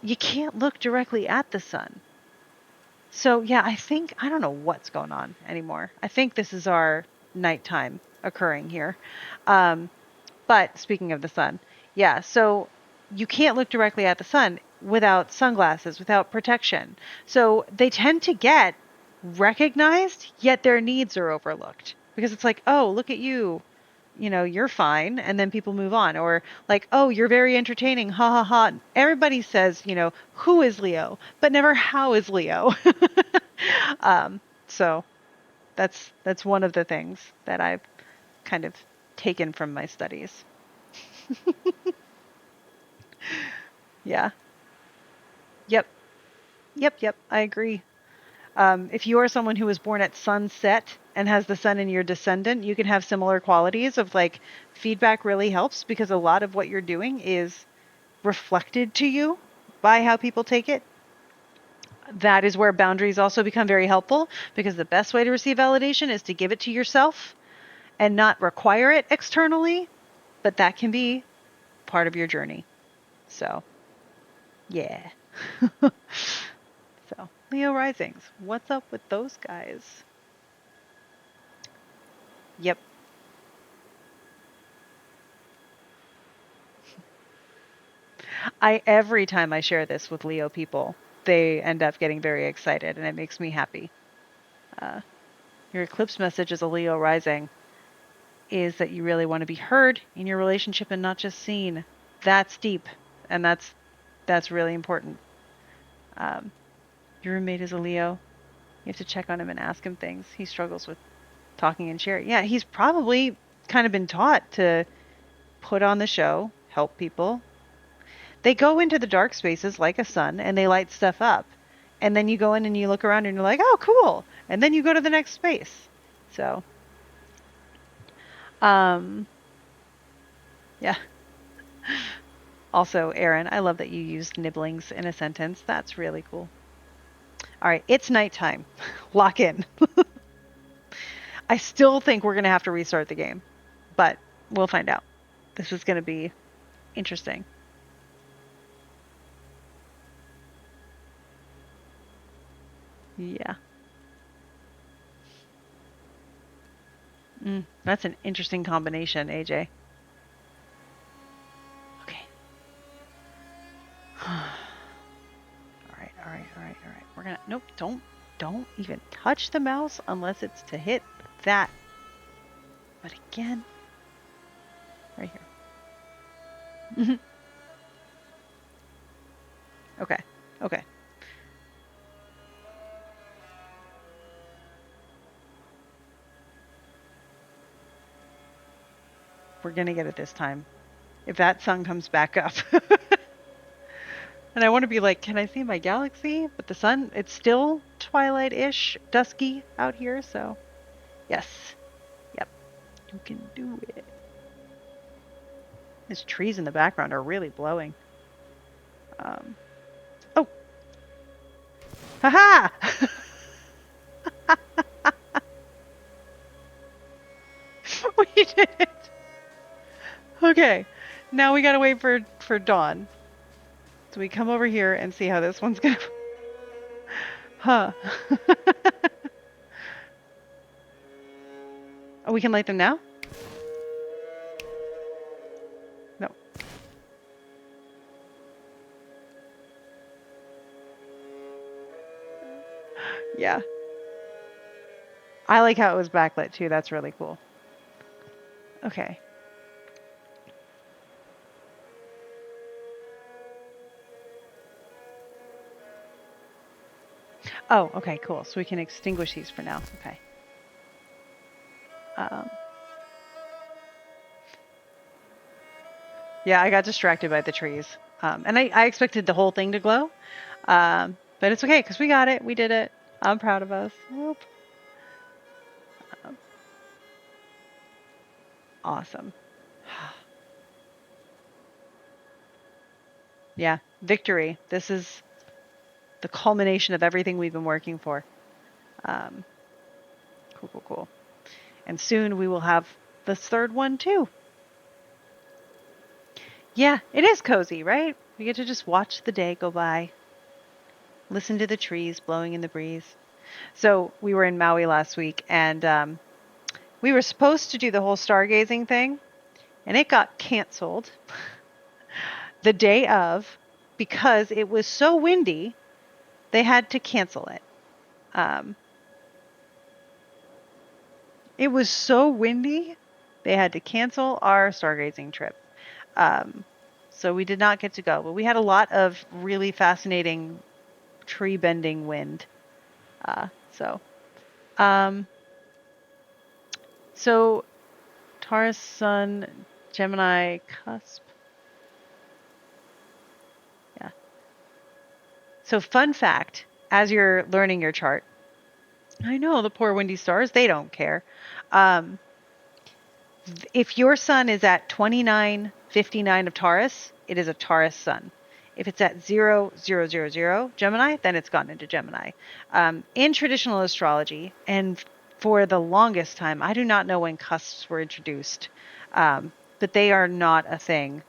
you can't look directly at the sun. So yeah, I don't know what's going on anymore. I think this is our nighttime occurring here. But speaking of the sun, yeah, so you can't look directly at the sun without sunglasses, without protection. So they tend to get recognized, yet their needs are overlooked. Because it's like, oh, look at you. You're fine. And then people move on. Or like, oh, you're very entertaining. Ha ha ha. Everybody says, who is Leo, but never how is Leo. So that's one of the things that I've kind of taken from my studies. Yeah. Yep. Yep. I agree. If you are someone who was born at sunset and has the sun in your descendant, you can have similar qualities of like feedback really helps because a lot of what you're doing is reflected to you by how people take it. That is where boundaries also become very helpful because the best way to receive validation is to give it to yourself and not require it externally, but that can be part of your journey. So, yeah. So, Leo risings. What's up with those guys? Yep. Every time I share this with Leo people, they end up getting very excited and it makes me happy. Your eclipse message as a Leo rising is that you really want to be heard in your relationship and not just seen. That's deep, and that's really important. Your roommate is a Leo. You have to check on him and ask him things. He struggles with talking and sharing. Yeah, he's probably kind of been taught to put on the show, help people. They go into the dark spaces like a sun and they light stuff up. And then you go in and you look around and you're like, oh, cool. And then you go to the next space. So, yeah. Also, Aaron, I love that you used nibblings in a sentence. That's really cool. All right, it's nighttime. Lock in. I still think we're going to have to restart the game, but we'll find out. This is going to be interesting. Yeah. That's an interesting combination, AJ. Okay. All right. We're gonna, nope, don't even touch the mouse unless it's to hit that. But again, right here. Okay. we're going to get it this time. If that sun comes back up. And I want to be like, can I see my galaxy? But the sun, it's still twilight-ish, dusky out here, so yes. Yep. You can do it. These trees in the background are really blowing. Oh! Haha! We did it! Okay. Now we gotta wait for dawn. So we come over here and see how this one's gonna... Huh. Oh, we can light them now? No. Yeah. I like how it was backlit too. That's really cool. Okay. Oh, okay, cool. So we can extinguish these for now. Okay. Yeah, I got distracted by the trees. And I expected the whole thing to glow. But it's okay, because we got it. We did it. I'm proud of us. Whoop. Awesome. Yeah, victory. This is the culmination of everything we've been working for. Cool. And soon we will have this third one too. Yeah, it is cozy, right? We get to just watch the day go by. Listen to the trees blowing in the breeze. So we were in Maui last week, and we were supposed to do the whole stargazing thing, and it got canceled the day of because it was so windy, they had to cancel it. It was so windy, they had to cancel our stargazing trip. So we did not get to go, but we had a lot of really fascinating tree bending wind. So Taurus, Sun, Gemini, cusp. Yeah. So fun fact, as you're learning your chart, I know the poor windy stars, they don't care. If your sun is at 2959 of Taurus, it is a Taurus sun. If it's at 0000 Gemini, then it's gone into Gemini. In traditional astrology, and for the longest time, I do not know when cusps were introduced, but they are not a thing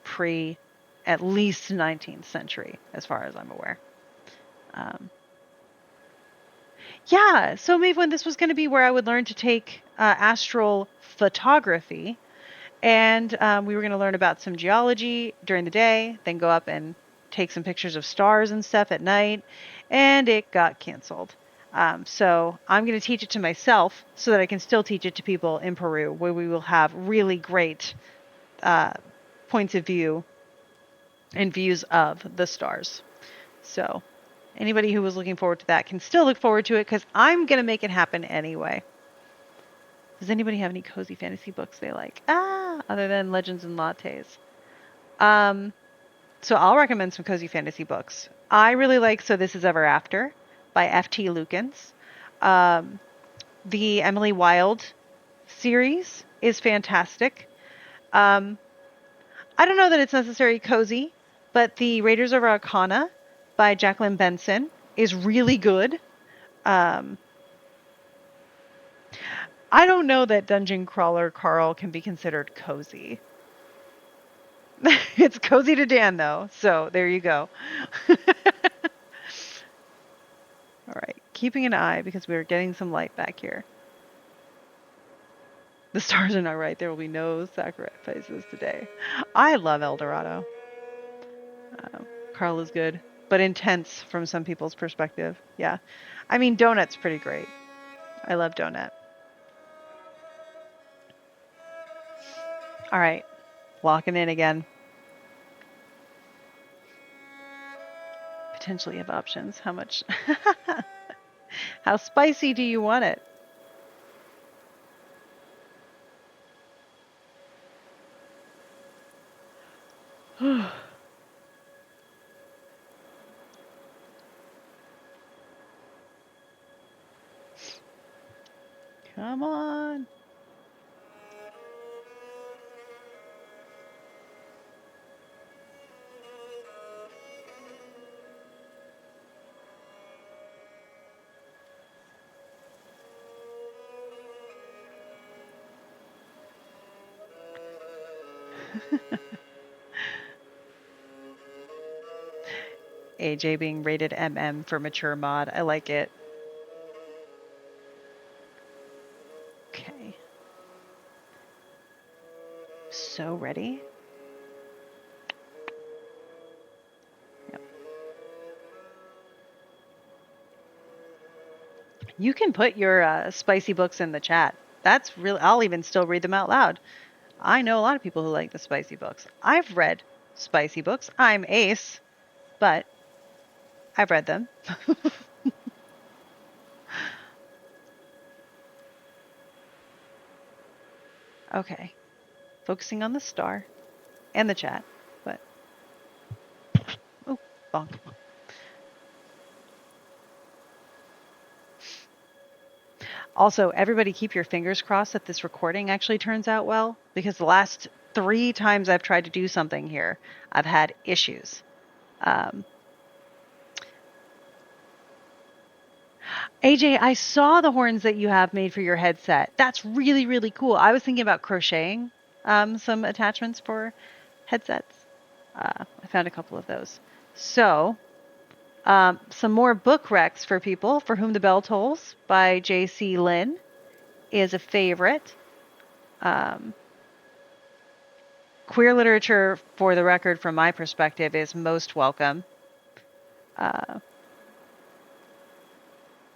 pre at least 19th century, as far as I'm aware. Yeah, so maybe when this was going to be where I would learn to take astral photography, and we were going to learn about some geology during the day, then go up and take some pictures of stars and stuff at night, and it got canceled. So I'm going to teach it to myself so that I can still teach it to people in Peru, where we will have really great points of view and views of the stars. So anybody who was looking forward to that can still look forward to it, because I'm going to make it happen anyway. Does anybody have any cozy fantasy books they like? Other than Legends and Lattes. So I'll recommend some cozy fantasy books. I really like So This Is Ever After by F.T. Lukens. The Emily Wilde series is fantastic. I don't know that it's necessarily cozy, but the Raiders of Arcana by Jacqueline Benson is really good. I don't know that Dungeon Crawler Carl can be considered cozy. It's cozy to Dan, though, so there you go. All right, keeping an eye because we're getting some light back here. The stars are not right. There will be no sacrifices today. I love El Dorado. Carl is good, but intense from some people's perspective. Yeah. I mean, Donut's pretty great. I love Donut. All right, locking in again. Potentially have options. How much? How spicy do you want it? Come on. AJ being rated MM for mature mod. I like it. Okay. So ready. Yep. You can put your spicy books in the chat. That's really, I'll even still read them out loud. I know a lot of people who like the spicy books. I've read spicy books. I'm Ace, but I've read them. Okay. Focusing on the star and the chat, but oh, bonk. Also, everybody keep your fingers crossed that this recording actually turns out well, because the last 3 times I've tried to do something here, I've had issues. AJ, I saw the horns that you have made for your headset. That's really, really cool. I was thinking about crocheting some attachments for headsets. I found a couple of those. So, some more book recs for people for whom the bell tolls by J.C. Lynn is a favorite. Queer literature, for the record, from my perspective, is most welcome.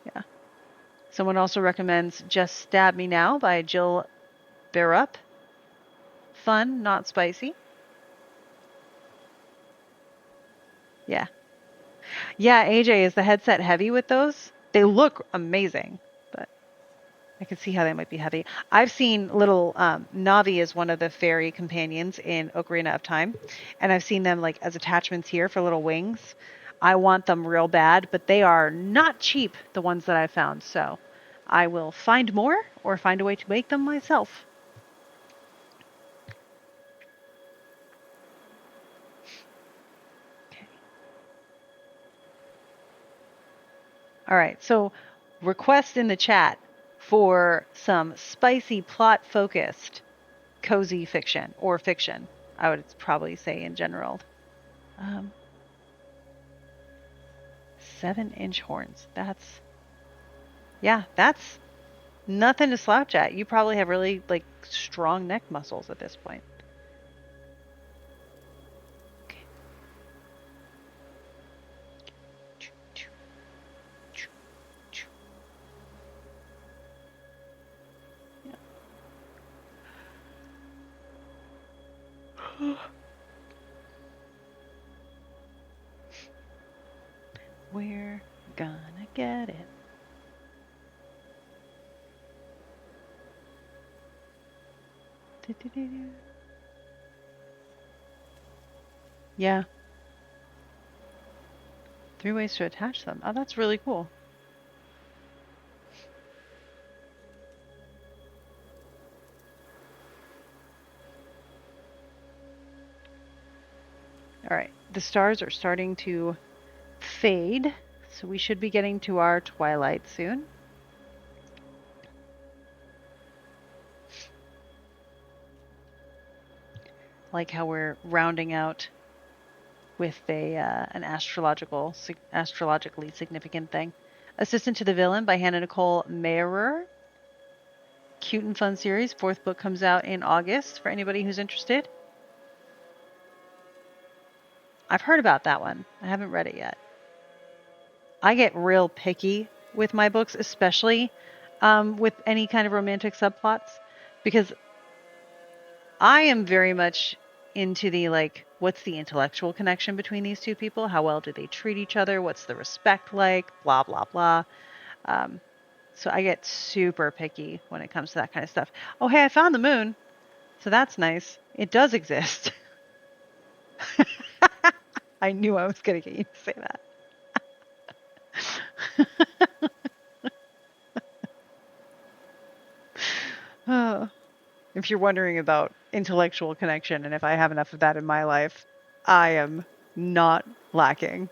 Yeah. Someone also recommends Just Stab Me Now by Jill Berup. Fun, not spicy. Yeah. Yeah, AJ, is the headset heavy with those? They look amazing, but I can see how they might be heavy. I've seen little Navi as one of the fairy companions in Ocarina of Time, and I've seen them like as attachments here for little wings. I want them real bad, but they are not cheap, the ones that I've found, so I will find more or find a way to make them myself. Okay. All right, so request in the chat for some spicy plot-focused cozy fiction, or fiction, I would probably say in general. 7-inch horns. That's nothing to slouch at. You probably have really like strong neck muscles at this point. Okay. Yeah. We're gonna get it. Yeah. 3 ways to attach them. Oh, that's really cool. All right, the stars are starting to fade, so we should be getting to our twilight soon. Like how we're rounding out with an astrologically significant thing. Assistant to the Villain by Hannah Nicole Mehrer. Cute and fun series. 4th book comes out in August for anybody who's interested. I've heard about that one. I haven't read it yet. I get real picky with my books, especially with any kind of romantic subplots, because I am very much into the like, what's the intellectual connection between these two people? How well do they treat each other? What's the respect like? Blah, blah, blah. So I get super picky when it comes to that kind of stuff. Oh, hey, I found the moon. So that's nice. It does exist. I knew I was going to get you to say that. Oh. If you're wondering about intellectual connection and if I have enough of that in my life, I am not lacking.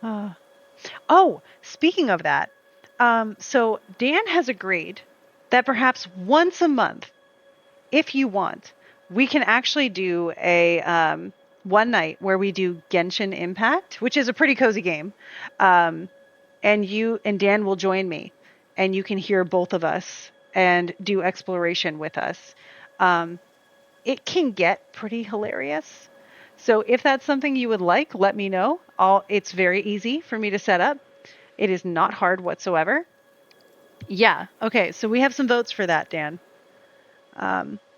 Uh, oh, speaking of that, so Dan has agreed that perhaps once a month, if you want, we can actually do a one night where we do Genshin Impact, which is a pretty cozy game. Um, and you and Dan will join me, and you can hear both of us and do exploration with us. Um, it can get pretty hilarious. So if that's something you would like, let me know. It's very easy for me to set up. It is not hard whatsoever. Yeah. Okay. So we have some votes for that, Dan.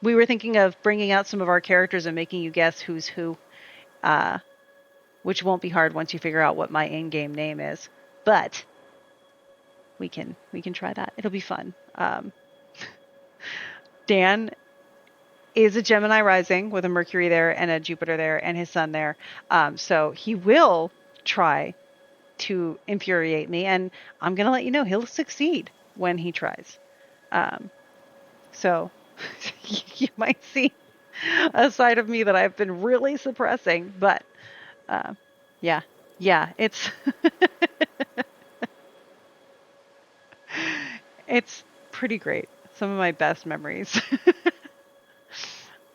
We were thinking of bringing out some of our characters and making you guess who's who, uh, which won't be hard once you figure out what my in-game name is. But we can try that. It'll be fun. Dan is a Gemini rising with a Mercury there and a Jupiter there and his sun there. So he will try to infuriate me, and I'm going to let you know he'll succeed when he tries. So you might see a side of me that I've been really suppressing, but yeah, it's it's pretty great. Some of my best memories.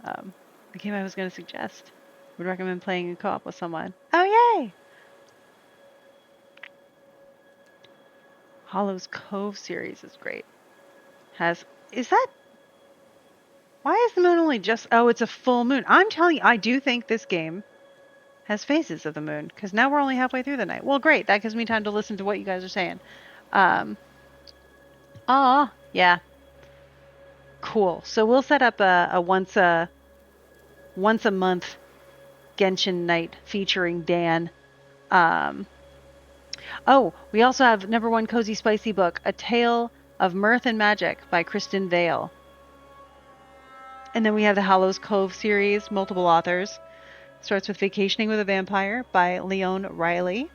The game I was going to suggest. Would recommend playing in co-op with someone. Oh, yay! Hollow's Cove series is great. Is that, why is the moon only just, oh, it's a full moon. I'm telling you, I do think this game has phases of the moon, because now we're only halfway through the night. Well, great. That gives me time to listen to what you guys are saying. Yeah. Cool. So we'll set up a once a month Genshin night featuring Dan. Oh, we also have number one cozy spicy book, A Tale of Mirth and Magic by Kristen Vale. And then we have the Hallows Cove series, multiple authors. Starts with Vacationing with a Vampire by Leon Riley.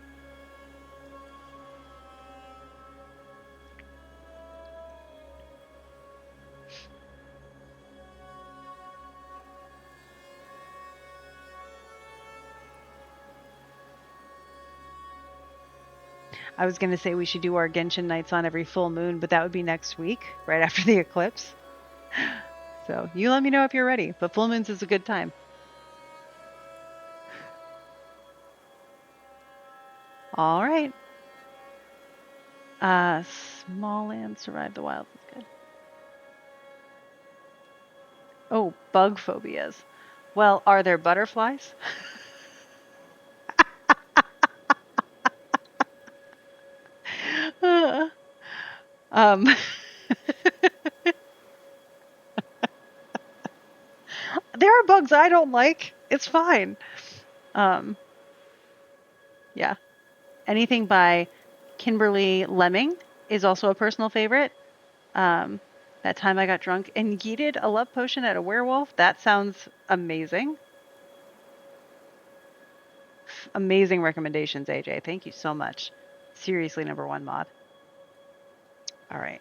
I was going to say we should do our Genshin nights on every full moon, but that would be next week, right after the eclipse. So you let me know if you're ready, but full moons is a good time. All right. Small land survive the wild. That's good. Oh, bug phobias. Well, are there butterflies? um, there are bugs I don't like. It's fine. Yeah. Anything by Kimberly Lemming is also a personal favorite. That time I got drunk and yeeted a love potion at a werewolf. That sounds amazing. Amazing recommendations, AJ. Thank you so much. Seriously, number one mod. All right.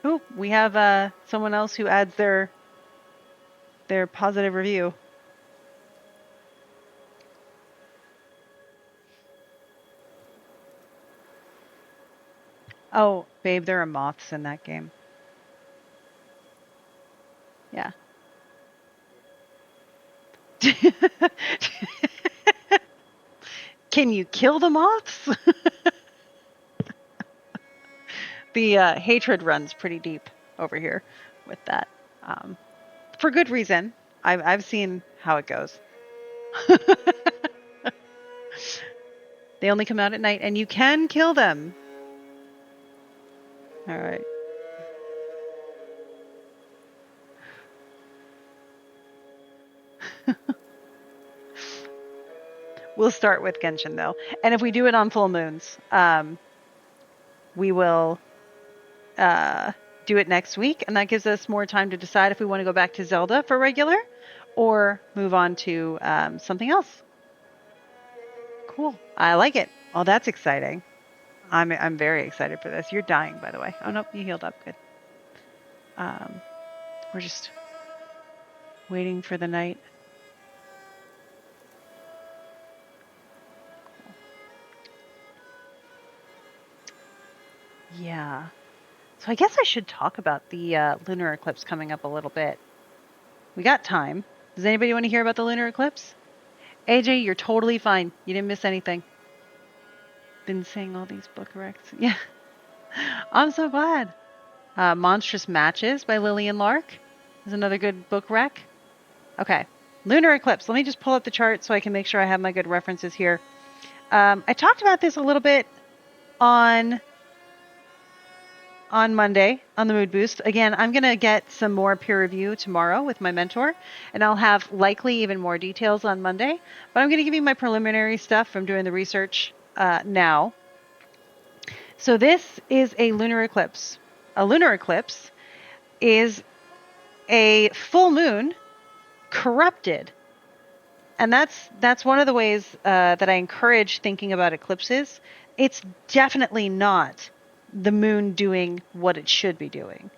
Oh, we have someone else who adds their positive review. Oh, babe, there are moths in that game. Yeah. Can you kill the moths? The hatred runs pretty deep over here with that. For good reason. I've seen how it goes. They only come out at night, and you can kill them. All right. We'll start with Genshin though. And if we do it on full moons, we will do it next week. And that gives us more time to decide if we want to go back to Zelda for regular or move on to something else. Cool. I like it. Oh, that's exciting. I'm very excited for this. You're dying, by the way. Oh, nope. You healed up. Good. We're just waiting for the night. Yeah. So I guess I should talk about the lunar eclipse coming up a little bit. We got time. Does anybody want to hear about the lunar eclipse? AJ, you're totally fine. You didn't miss anything. Been saying all these book recs. Yeah. I'm so glad. Monstrous Matches by Lillian Lark is another good book rec. Okay. Lunar eclipse. Let me just pull up the chart so I can make sure I have my good references here. I talked about this a little bit on Monday on the Mood Boost. Again, I'm going to get some more peer review tomorrow with my mentor, and I'll have likely even more details on Monday. But I'm going to give you my preliminary stuff from doing the research now. So this is a lunar eclipse. A lunar eclipse is a full moon corrupted. And that's one of the ways that I encourage thinking about eclipses. It's definitely not the moon doing what it should be doing.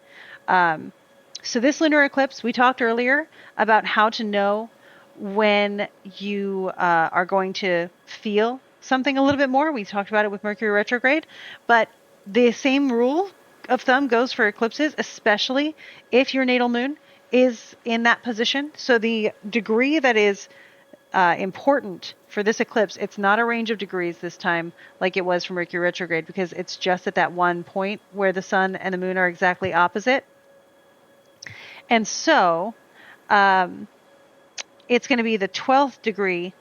So this lunar eclipse, we talked earlier about how to know when you are going to feel something a little bit more. We talked about it with Mercury Retrograde, but the same rule of thumb goes for eclipses, especially if your natal moon is in that position. So the degree that is important for this eclipse, it's not a range of degrees this time like it was for Mercury Retrograde, because it's just at that one point where the sun and the moon are exactly opposite. And so it's going to be the 12th degree,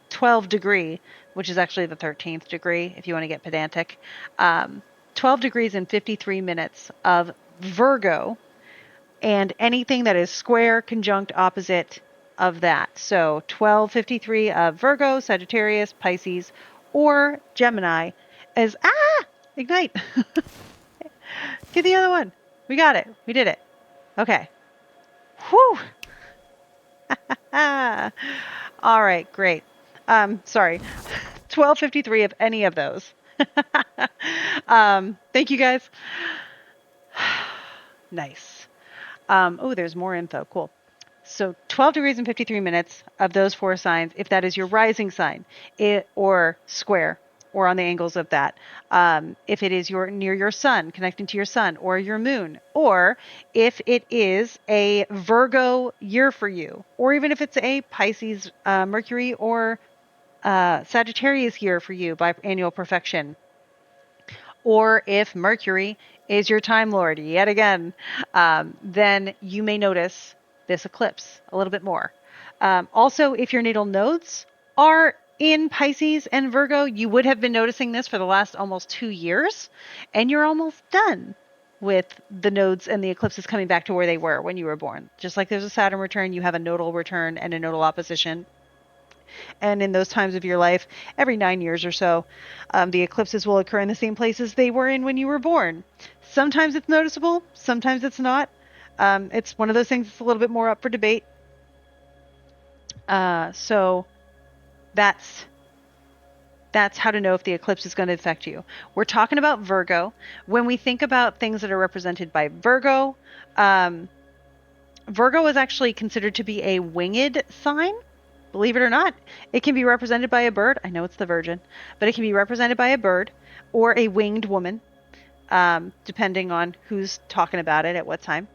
12 degree, which is actually the 13th degree if you want to get pedantic, 12 degrees and 53 minutes of Virgo, and anything that is square, conjunct, opposite of that. So 1253 of Virgo, Sagittarius, Pisces, or Gemini is, ignite. Get the other one. We got it. We did it. Okay. Whew. All right, great. Sorry. 1253 of any of those. Thank you guys. Nice. There's more info. Cool. So 12 degrees and 53 minutes of those four signs, if that is your rising sign, or square, or on the angles of that. If it is near your sun, connecting to your sun, or your moon, or if it is a Virgo year for you, or even if it's a Pisces, Mercury, or Sagittarius year for you by annual perfection, or if Mercury is your Time Lord yet again, then you may notice this eclipse a little bit more. Also, if your natal nodes are in Pisces and Virgo, you would have been noticing this for the last almost 2 years, and you're almost done with the nodes and the eclipses coming back to where they were when you were born. Just like there's a Saturn return, you have a nodal return and a nodal opposition. And in those times of your life, every 9 years or so, the eclipses will occur in the same places they were in when you were born. Sometimes it's noticeable, sometimes it's not. It's one of those things that's a little bit more up for debate. So that's how to know if the eclipse is going to affect you. We're talking about Virgo. When we think about things that are represented by Virgo, Virgo is actually considered to be a winged sign. Believe it or not, it can be represented by a bird. I know it's the Virgin, but it can be represented by a bird or a winged woman, depending on who's talking about it at what time.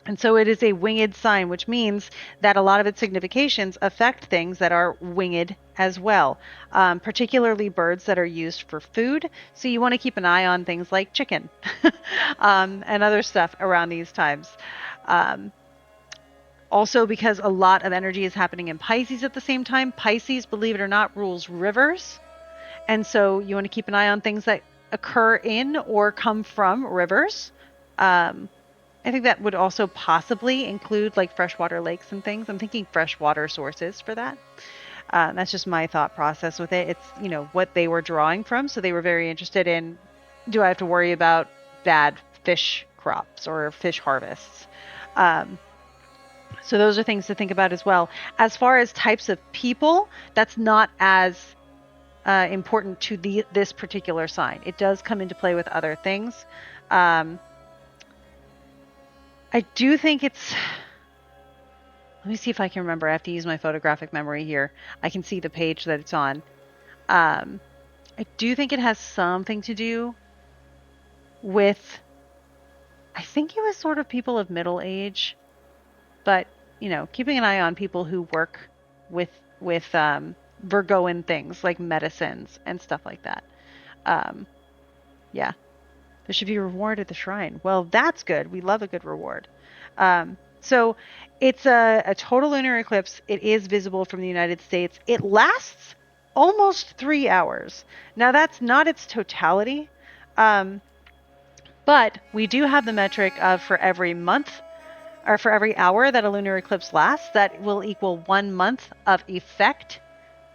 And so it is a winged sign, which means that a lot of its significations affect things that are winged as well, particularly birds that are used for food. So you want to keep an eye on things like chicken and other stuff around these times. Also, because a lot of energy is happening in Pisces at the same time. Pisces, believe it or not, rules rivers. And so you want to keep an eye on things that occur in or come from rivers. I think that would also possibly include like freshwater lakes and things. I'm thinking freshwater sources for that. That's just my thought process with it. It's, you know, what they were drawing from. So they were very interested in, do I have to worry about bad fish crops or fish harvests? Um, so those are things to think about as well. As far as types of people, that's not as important to this particular sign. It does come into play with other things. I do think it's. Let me see if I can remember. I have to use my photographic memory here. I can see the page that it's on. I do think it has something to do with. I think it was sort of people of middle age, but you know, keeping an eye on people who work with Virgoan things like medicines and stuff like that. Um, yeah, there should be a reward at the shrine. Well, that's good. We love a good reward. So it's a total lunar eclipse. It is visible from the United States. It lasts almost 3 hours. Now, that's not its totality, but we do have the metric of for every month or for every hour that a lunar eclipse lasts, that will equal 1 month of effect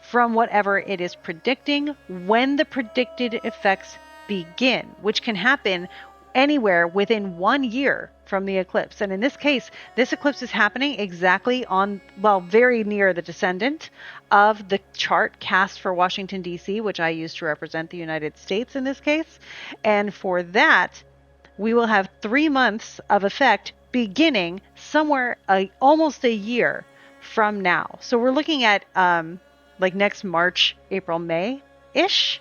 from whatever it is predicting when the predicted effects begin, which can happen anywhere within 1 year from the eclipse. And in this case, this eclipse is happening exactly on, well, very near the descendant of the chart cast for Washington, D.C., which I use to represent the United States in this case. And for that, we will have 3 months of effect beginning somewhere almost a year from now. So we're looking at like next March, April, May-ish,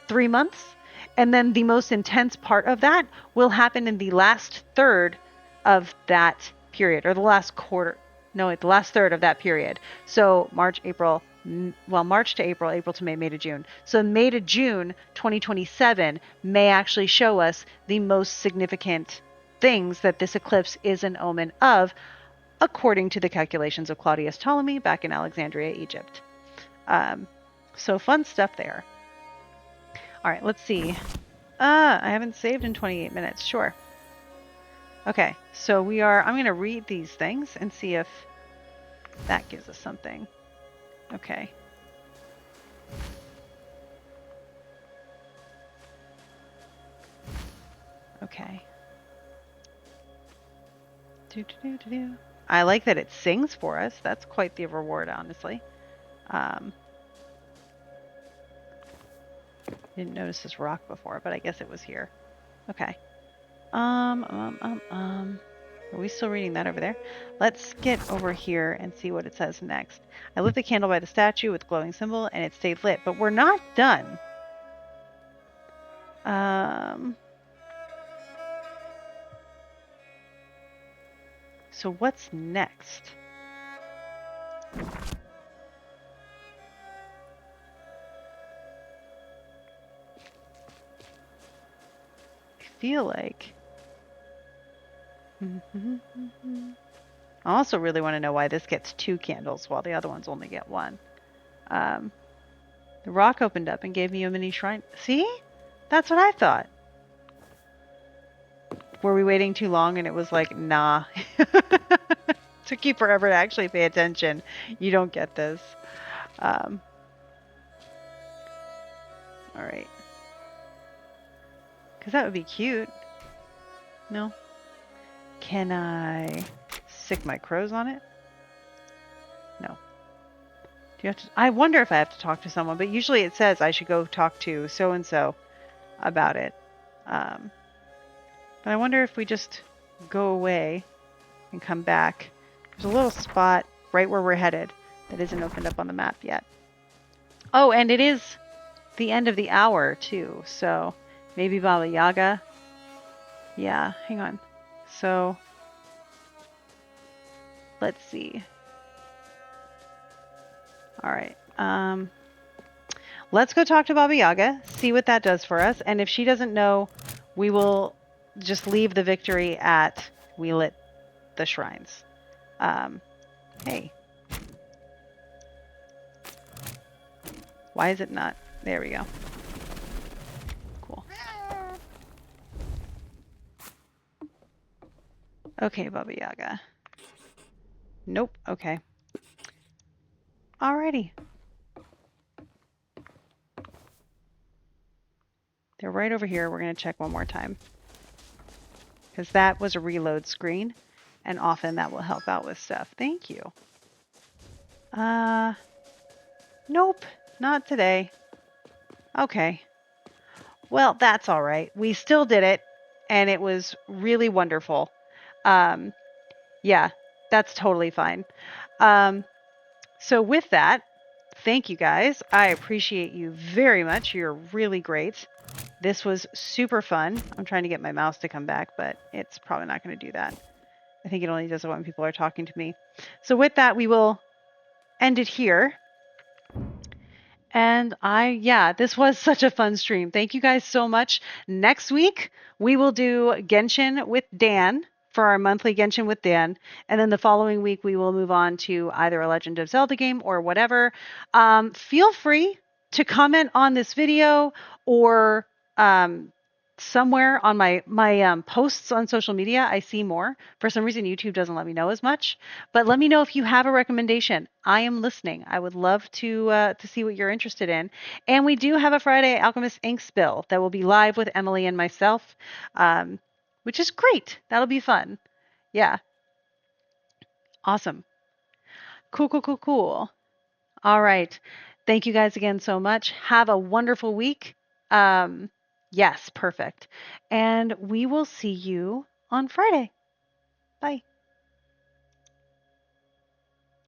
3 months. And then the most intense part of that will happen in the last third of that period, or the last quarter. No, the last third of that period. So March, April, March to April, April to May, May to June. So May to June 2027 may actually show us the most significant things that this eclipse is an omen of, according to the calculations of Claudius Ptolemy back in Alexandria, Egypt. So fun stuff there. All right, let's see. I haven't saved in 28 minutes. Sure. Okay, so I'm going to read these things and see if that gives us something. Okay. Okay. I like that it sings for us. That's quite the reward, honestly. Didn't notice this rock before, but I guess it was here. Okay. Are we still reading that over there? Let's get over here and see what it says next. I lit the candle by the statue with glowing symbol, and it stayed lit, but we're not done. So what's next? I feel like... I also really want to know why this gets 2 candles while the other ones only get 1. The rock opened up and gave me a mini shrine. See? That's what I thought. Were we waiting too long and it was like, nah. Took you forever to actually pay attention. You don't get this. All right. Because that would be cute. No? Can I stick my crows on it? No. Do you have to? I wonder if I have to talk to someone, but usually it says I should go talk to so-and-so about it. But I wonder if we just go away and come back. There's a little spot right where we're headed that isn't opened up on the map yet. Oh, and it is the end of the hour, too. So maybe Baba Yaga. Yeah, hang on. So let's see. All right. Let's go talk to Baba Yaga, see what that does for us. And if she doesn't know, we will just leave the victory at we lit the shrines. Hey. Why is it not? There we go. Cool. Okay, Baba Yaga. Nope. Okay. Alrighty. They're right over here. We're going to check one more time because that was a reload screen, and often that will help out with stuff. Thank you. Nope, not today. Okay. Well, that's all right. We still did it, and it was really wonderful. Yeah, that's totally fine. So with that, thank you guys. I appreciate you very much. You're really great. This was super fun. I'm trying to get my mouse to come back, but it's probably not going to do that. I think it only does it when people are talking to me. So with that, we will end it here. And this was such a fun stream. Thank you guys so much. Next week, we will do Genshin with Dan for our monthly Genshin with Dan. And then the following week, we will move on to either a Legend of Zelda game or whatever. Feel free to comment on this video or somewhere on my posts on social media. I see more. For some reason, YouTube doesn't let me know as much. But let me know if you have a recommendation. I am listening. I would love to see what you're interested in. And we do have a Friday Alchemist Ink spill that will be live with Emily and myself, which is great. That'll be fun. Yeah. Awesome. Cool, cool, cool, cool. All right. Thank you guys again so much. Have a wonderful week. Yes, perfect. And we will see you on Friday. Bye.